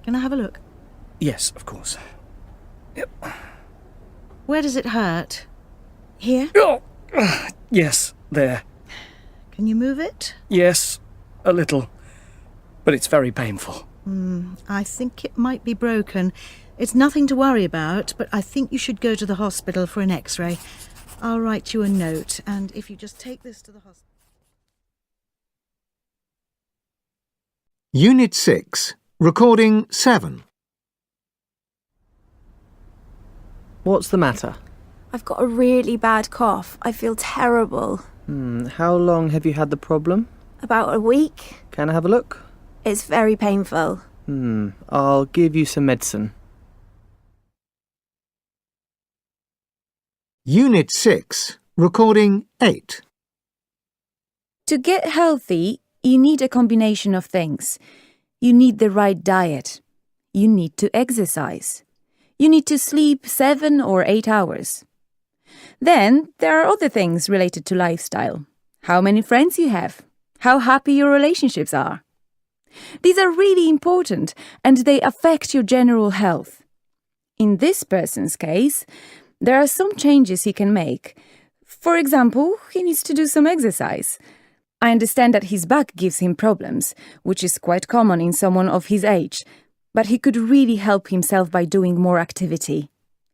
Can I have a look? Yes, of course. Yep. Where does it hurt? Here? Oh, yes, there. Can you move it? Yes, a little. But it's very painful. I think it might be broken. It's nothing to worry about, but I think you should go to the hospital for an X-ray. I'll write you a note, and if you just take this to the hospital... Unit 6. Recording 7. What's the matter? I've got a really bad cough. I feel terrible. How long have you had the problem? About a week. Can I have a look? It's very painful. I'll give you some medicine. Unit 6. Recording 8. To get healthy, you need a combination of things. You need the right diet. You need to exercise. You need to sleep 7 or 8 hours. Then there are other things related to lifestyle. How many friends you have. How happy your relationships are. These are really important and they affect your general health. In this person's case, there are some changes he can make. For example, he needs to do some exercise. I understand that his back gives him problems, which is quite common in someone of his age, but he could really help himself by doing more activity.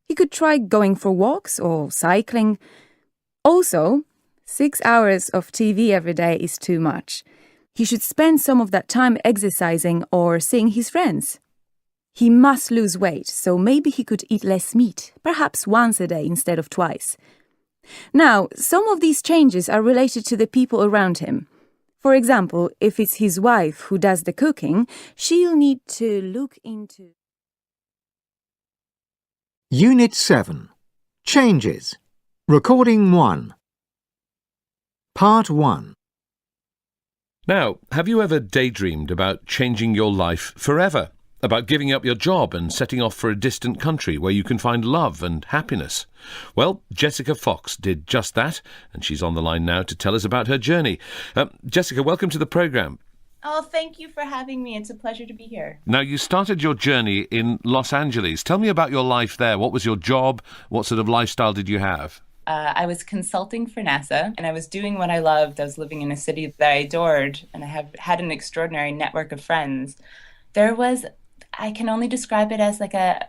He could try going for walks or cycling. Also, 6 hours of TV every day is too much. He should spend some of that time exercising or seeing his friends. He must lose weight, so maybe he could eat less meat, perhaps once a day instead of twice. Now, some of these changes are related to the people around him. For example, if it's his wife who does the cooking, she'll need to look into... Unit 7. Changes. Recording 1. Part 1. Now, have you ever daydreamed about changing your life forever? About giving up your job and setting off for a distant country where you can find love and happiness? Well, Jessica Fox did just that, and she's on the line now to tell us about her journey. Jessica, welcome to the programme. Oh, thank you for having me. It's a pleasure to be here. Now, you started your journey in Los Angeles. Tell me about your life there. What was your job? What sort of lifestyle did you have? I was consulting for NASA, and I was doing what I loved. I was living in a city that I adored, and I had an extraordinary network of friends. I can only describe it as like an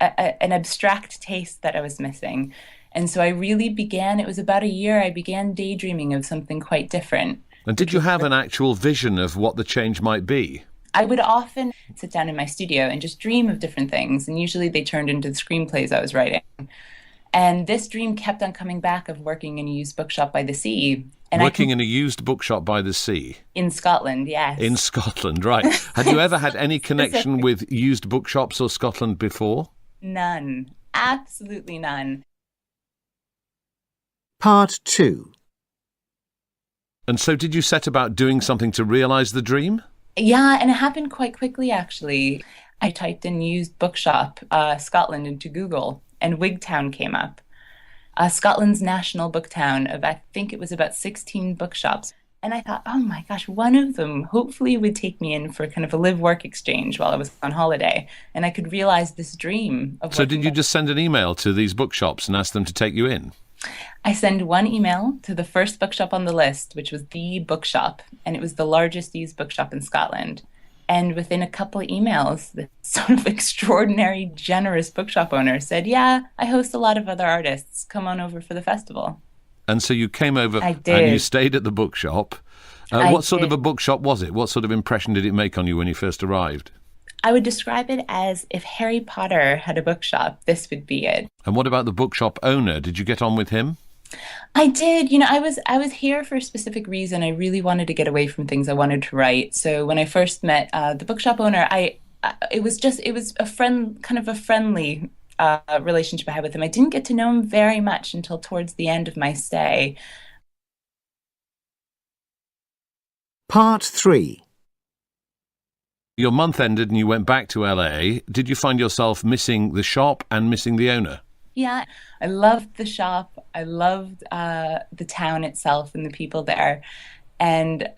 abstract taste that I was missing. And so I really it was about a year, I began daydreaming of something quite different. And did you have an actual vision of what the change might be? I would often sit down in my studio and just dream of different things, and usually they turned into the screenplays I was writing. And this dream kept on coming back of working in a used bookshop by the sea. And working in a used bookshop by the sea? In Scotland, yes. In Scotland, right. Had you ever had any connection with used bookshops or Scotland before? None. Absolutely none. Part 2. And so did you set about doing something to realise the dream? Yeah, and it happened quite quickly, actually. I typed in used bookshop Scotland into Google, and Wigtown came up. Scotland's national book town of, I think it was about 16 bookshops. And I thought, oh my gosh, one of them hopefully would take me in for kind of a live-work exchange while I was on holiday. And I could realise this dream of... So did you just send an email to these bookshops and ask them to take you in? I sent one email to the first bookshop on the list, which was The Bookshop, and it was the largest used bookshop in Scotland. And within a couple of emails, this sort of extraordinary, generous bookshop owner said, yeah, I host a lot of other artists. Come on over for the festival. And so you came over I did. and you stayed at the bookshop. What sort of a bookshop was it? What sort of impression did it make on you when you first arrived? I would describe it as if Harry Potter had a bookshop, this would be it. And what about the bookshop owner? Did you get on with him? I did. You know, I was here for a specific reason. I really wanted to get away from things I wanted to write. So when I first met the bookshop owner, it was a friendly relationship I had with him. I didn't get to know him very much until towards the end of my stay. Part 3. Your month ended and you went back to LA. Did you find yourself missing the shop and missing the owner? Yeah, I loved the shop. I loved the town itself and the people there. And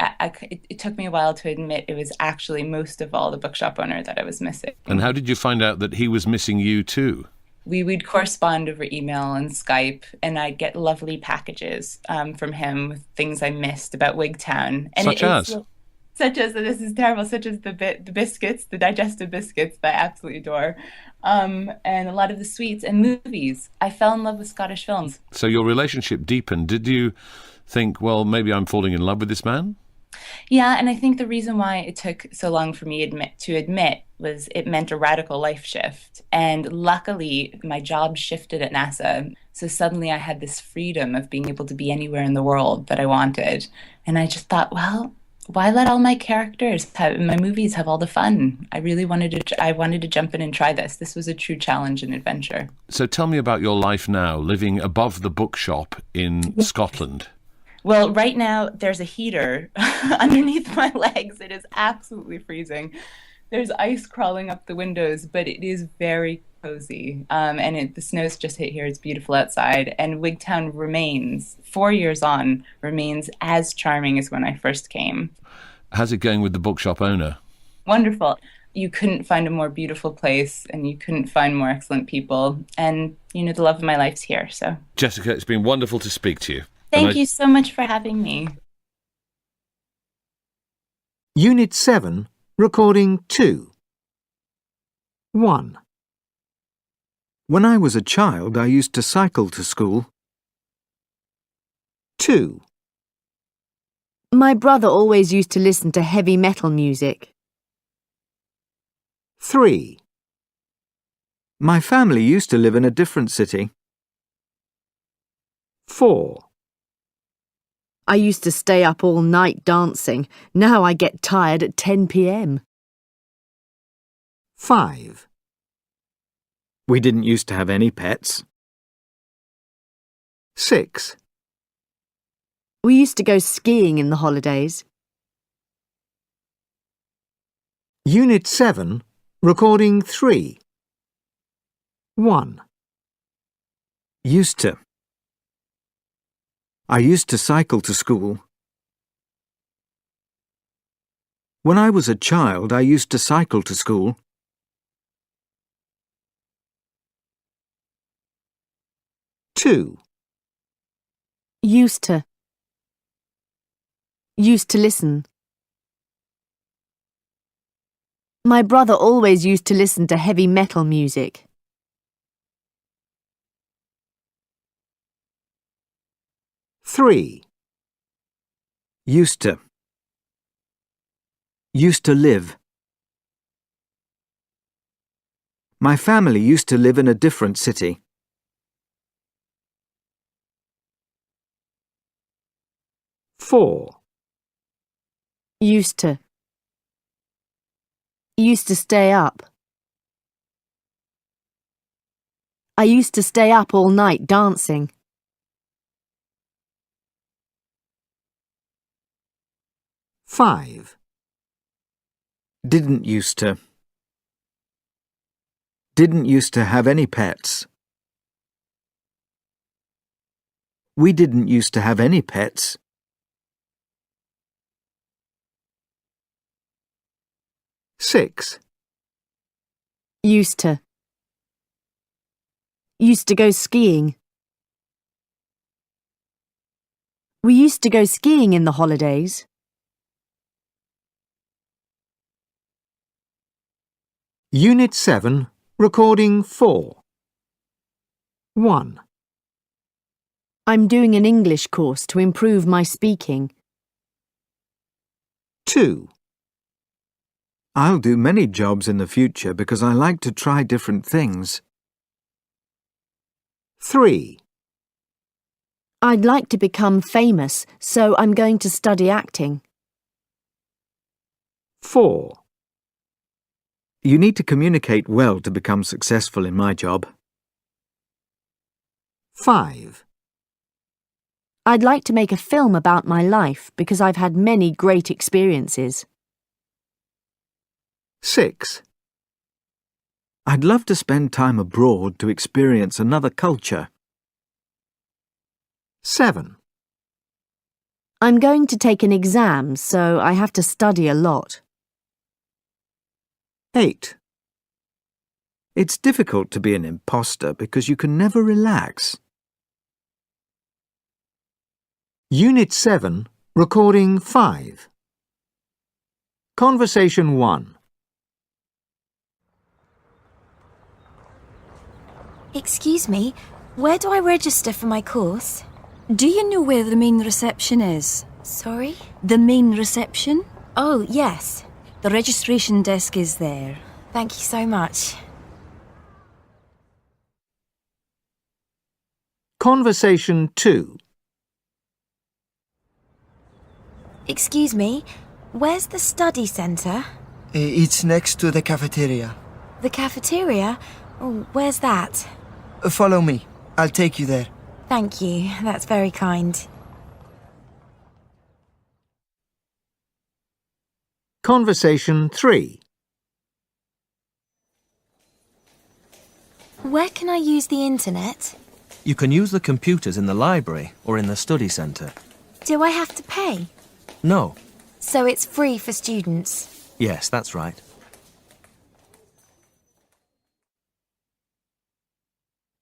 it took me a while to admit it was actually most of all the bookshop owner that I was missing. And how did you find out that he was missing you too? We would correspond over email and Skype, and I'd get lovely packages from him with things I missed about Wigtown. And such as, this is terrible, such as the biscuits, the digestive biscuits that I absolutely adore, and a lot of the sweets and movies. I fell in love with Scottish films. So your relationship deepened. Did you think, well, maybe I'm falling in love with this man? Yeah, and I think the reason why it took so long for me to admit was it meant a radical life shift. And luckily, my job shifted at NASA. So suddenly I had this freedom of being able to be anywhere in the world that I wanted. And I just thought, well, why let all my characters in my movies have all the fun? I wanted to jump in and try this. This was a true challenge and adventure. So tell me about your life now, living above the bookshop in Scotland. Well, right now there's a heater underneath my legs. It is absolutely freezing. There's ice crawling up the windows, but it is very cozy. And the snow's just hit here. It's beautiful outside. And Wigtown remains, 4 years on, remains as charming as when I first came. How's it going with the bookshop owner? Wonderful. You couldn't find a more beautiful place, and you couldn't find more excellent people. And, you know, the love of my life's here, so. Jessica, it's been wonderful to speak to you. Thank you so much for having me. Unit 7, Recording 2. 1. When I was a child, I used to cycle to school. 2. My brother always used to listen to heavy metal music. 3. My family used to live in a different city. 4. 4. I used to stay up all night dancing. Now I get tired at 10 p.m. 5. We didn't used to have any pets. 6. We used to go skiing in the holidays. Unit 7, Recording 3. 1. Used to. I used to cycle to school. When I was a child, I used to cycle to school. 2. Used to. Used to listen. My brother always used to listen to heavy metal music. 3. Used to. Used to live. My family used to live in a different city. 4. Used to. Used to stay up. I used to stay up all night dancing. 5. Didn't used to. Didn't used to have any pets. We didn't used to have any pets. 6. Used to. Used to go skiing. We used to go skiing in the holidays. Unit 7, Recording 4. 1. I'm doing an English course to improve my speaking. 2. I'll do many jobs in the future because I like to try different things. 3. I'd like to become famous, so I'm going to study acting. 4. You need to communicate well to become successful in my job. 5. I'd like to make a film about my life because I've had many great experiences. 6. I'd love to spend time abroad to experience another culture. 7. I'm going to take an exam, so I have to study a lot. 8. It's difficult to be an imposter because you can never relax. Unit 7, Recording 5. Conversation 1. Excuse me, where do I register for my course? Do you know where the main reception is? Sorry? The main reception? Oh, yes. The registration desk is there. Thank you so much. Conversation 2. Excuse me, where's the study centre? It's next to the cafeteria. The cafeteria? Oh, where's that? Follow me. I'll take you there. Thank you, that's very kind. Conversation 3. Where can I use the internet? You can use the computers in the library or in the study centre. Do I have to pay? No. So it's free for students? Yes, that's right.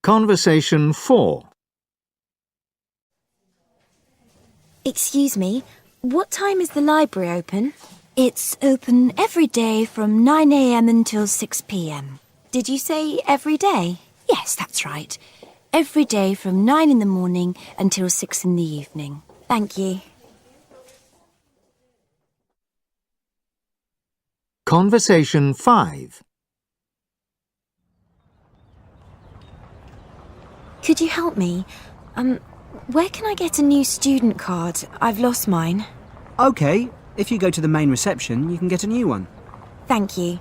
Conversation 4. Excuse me, what time is the library open? It's open every day from 9 a.m. until 6 p.m. Did you say every day? Yes, that's right. Every day from 9 in the morning until 6 in the evening. Thank you. Conversation 5. Could you help me? Where can I get a new student card? I've lost mine. OK, if you go to the main reception, you can get a new one. Thank you.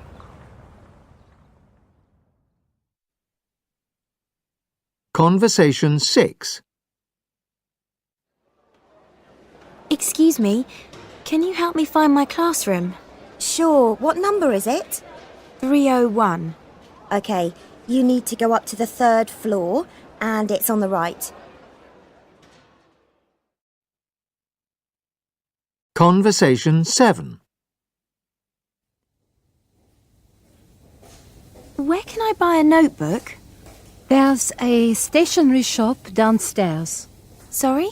Conversation 6. Excuse me, can you help me find my classroom? Sure, what number is it? 301. OK, you need to go up to the 3rd floor, and it's on the right. Conversation 7. Where can I buy a notebook? There's a stationery shop downstairs. Sorry?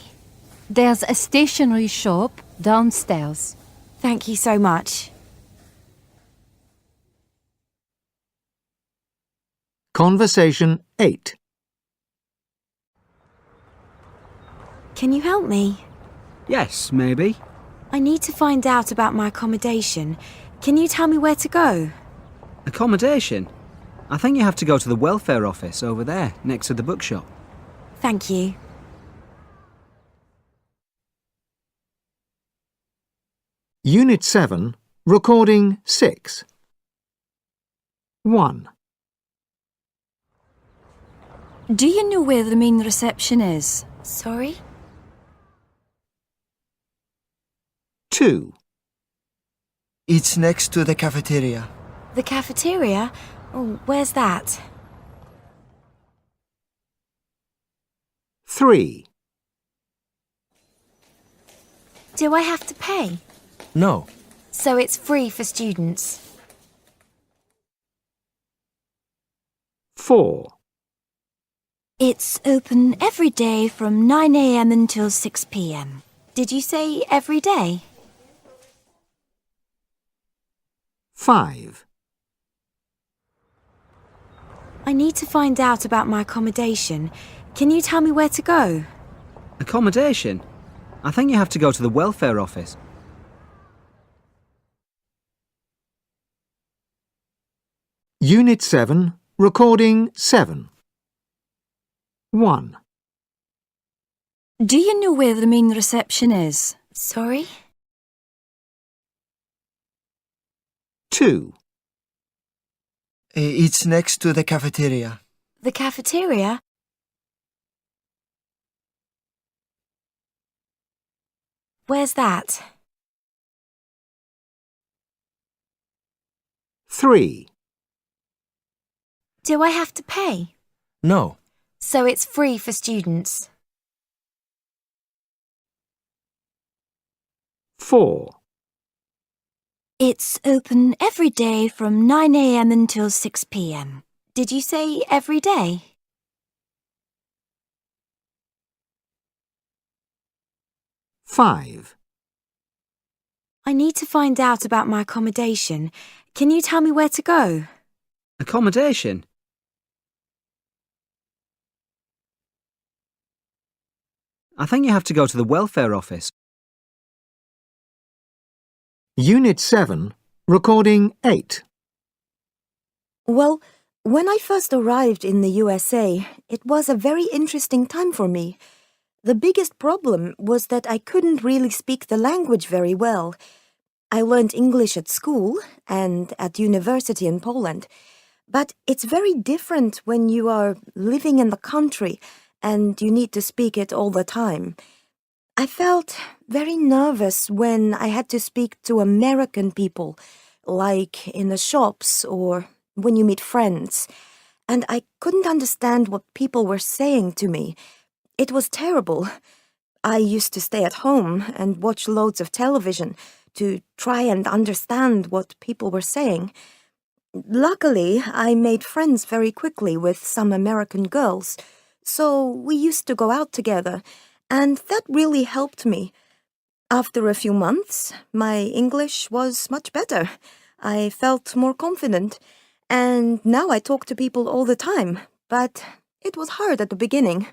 There's a stationery shop downstairs. Thank you so much. Conversation 8. Can you help me? Yes, maybe. I need to find out about my accommodation. Can you tell me where to go? Accommodation? I think you have to go to the welfare office over there, next to the bookshop. Thank you. Unit 7, Recording 6. 1. Do you know where the main reception is? Sorry? 2. It's next to the cafeteria. The cafeteria? Oh, where's that? 3. Do I have to pay? No. So it's free for students. 4. It's open every day from 9 a.m. until 6 p.m. Did you say every day? 5. I need to find out about my accommodation. Can you tell me where to go? Accommodation? I think you have to go to the welfare office. Unit 7, Recording 7. 1. Do you know where the main reception is? Sorry? 2. It's next to the cafeteria. The cafeteria? Where's that? 3. Do I have to pay? No. So it's free for students. 4. It's open every day from 9 a.m. until 6 p.m. Did you say every day? 5. I need to find out about my accommodation. Can you tell me where to go? Accommodation? I think you have to go to the welfare office. Unit 7, Recording 8. Well, when I first arrived in the USA, it was a very interesting time for me. The biggest problem was that I couldn't really speak the language very well. I learned English at school and at university in Poland, but it's very different when you are living in the country and you need to speak it all the time. I felt very nervous when I had to speak to American people, like in the shops or when you meet friends, and I couldn't understand what people were saying to me. It was terrible. I used to stay at home and watch loads of television to try and understand what people were saying. Luckily, I made friends very quickly with some American girls, so we used to go out together, and that really helped me. After a few months, my English was much better. I felt more confident, and now I talk to people all the time, but it was hard at the beginning.